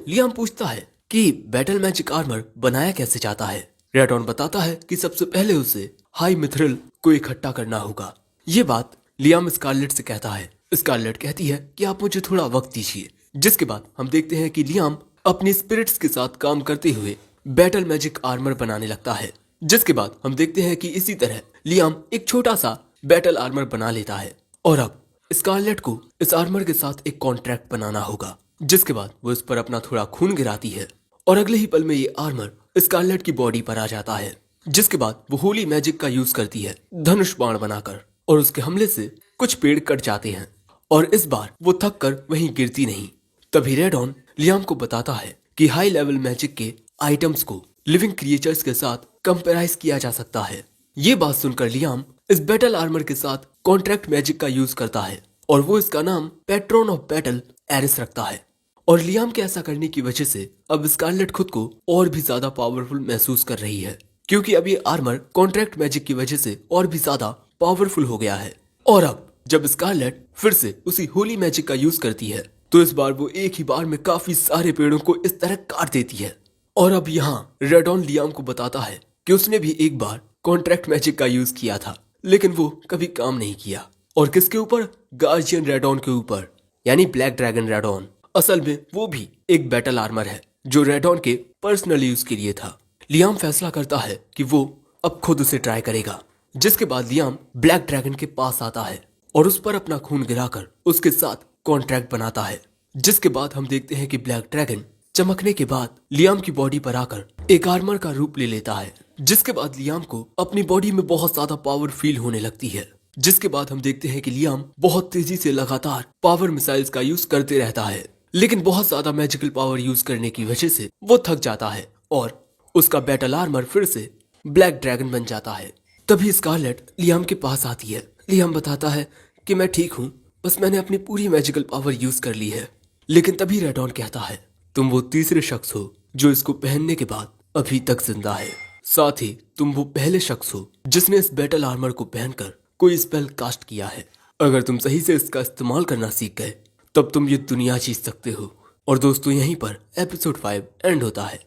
लियाम पूछता है कि बैटल मैजिक आर्मर बनाया कैसे जाता है। रेडॉन बताता है कि सबसे पहले उसे हाई मिथरिल को इकट्ठा करना होगा। ये बात लियाम स्कारलेट से कहता है। स्कारलेट कहती है कि आप मुझे थोड़ा वक्त दीजिए, जिसके बाद हम देखते हैं कि लियाम अपनी स्पिरिट्स के साथ काम करते हुए बैटल मैजिक आर्मर बनाने लगता है। जिसके बाद हम देखते हैं कि इसी तरह लियाम एक छोटा सा बैटल आर्मर बना लेता है और अब स्कारलेट को इस आर्मर के साथ एक कॉन्ट्रैक्ट बनाना होगा। जिसके बाद वो इस पर अपना थोड़ा खून गिराती है और अगले ही पल में ये आर्मर स्कारलेट की बॉडी पर आ जाता है। जिसके बाद वो होली मैजिक का यूज करती है धनुष बाण बनाकर और उसके हमले से कुछ पेड़ कट जाते हैं और इस बार वो थक कर वहीं गिरती नहीं। तभी रेडॉन लियाम को बताता है कि हाई लेवल मैजिक के आइटम्स को लिविंग क्रिएचर्स के साथ कंपेराइज किया जा सकता है। ये बात सुनकर लियाम इस बैटल आर्मर के साथ कॉन्ट्रैक्ट मैजिक का यूज करता है और वो इसका नाम पैट्रॉन ऑफ बैटल एरिस रखता है। और लियाम के ऐसा करने की वजह से अब स्कारलेट खुद को और भी ज्यादा पावरफुल महसूस कर रही है, क्योंकि अब ये आर्मर कॉन्ट्रैक्ट मैजिक की वजह से और भी ज्यादा पावरफुल हो गया है। और अब जब स्कारलेट फिर से उसी होली मैजिक का यूज करती है तो इस बार वो एक ही बार में काफी सारे पेड़ों को इस तरह काट देती है। और अब यहाँ रेडॉन लियाम को बताता है कि उसने भी एक बार कॉन्ट्रैक्ट मैजिक का यूज किया था, लेकिन वो कभी काम नहीं किया। और किसके ऊपर? गार्जियन रेडॉन के ऊपर, यानी ब्लैक ड्रैगन रेडॉन। असल में वो भी एक बैटल आर्मर है जो रेडॉन के पर्सनल यूज के लिए था। लियाम फैसला करता है कि वो अब खुद उसे ट्राई करेगा। जिसके बाद लियाम ब्लैक ड्रैगन के पास आता है और उस पर अपना खून गिराकर उसके साथ कॉन्ट्रैक्ट बनाता है। जिसके बाद हम देखते हैं कि ब्लैक ड्रैगन चमकने के बाद लियाम की बॉडी पर आकर एक आर्मर का रूप ले लेता है। जिसके बाद लियाम को अपनी बॉडी में बहुत ज्यादा पावर फील होने लगती है। जिसके बाद हम देखते हैं कि लियाम बहुत तेजी से लगातार पावर मिसाइल्स का यूज करते रहता है, लेकिन बहुत ज्यादा मैजिकल पावर यूज करने की वजह से वो थक जाता है और उसका बैटल आर्मर फिर से ब्लैक ड्रैगन बन जाता है। तभी स्कारलेट लियाम के पास आती है। लियाम बताता है कि मैं ठीक हूँ, बस मैंने अपनी पूरी मैजिकल पावर यूज कर ली है। लेकिन तभी रेडॉन कहता है तुम वो तीसरे शख्स हो जो इसको पहनने के बाद अभी तक जिंदा है। साथ ही तुम वो पहले शख्स हो जिसने इस बैटल आर्मर को पहनकर कोई स्पेल कास्ट किया है। अगर तुम सही से इसका इस्तेमाल करना सीख गए तब तुम ये दुनिया जीत सकते हो। और दोस्तों, यहीं पर एपिसोड 5 एंड होता है।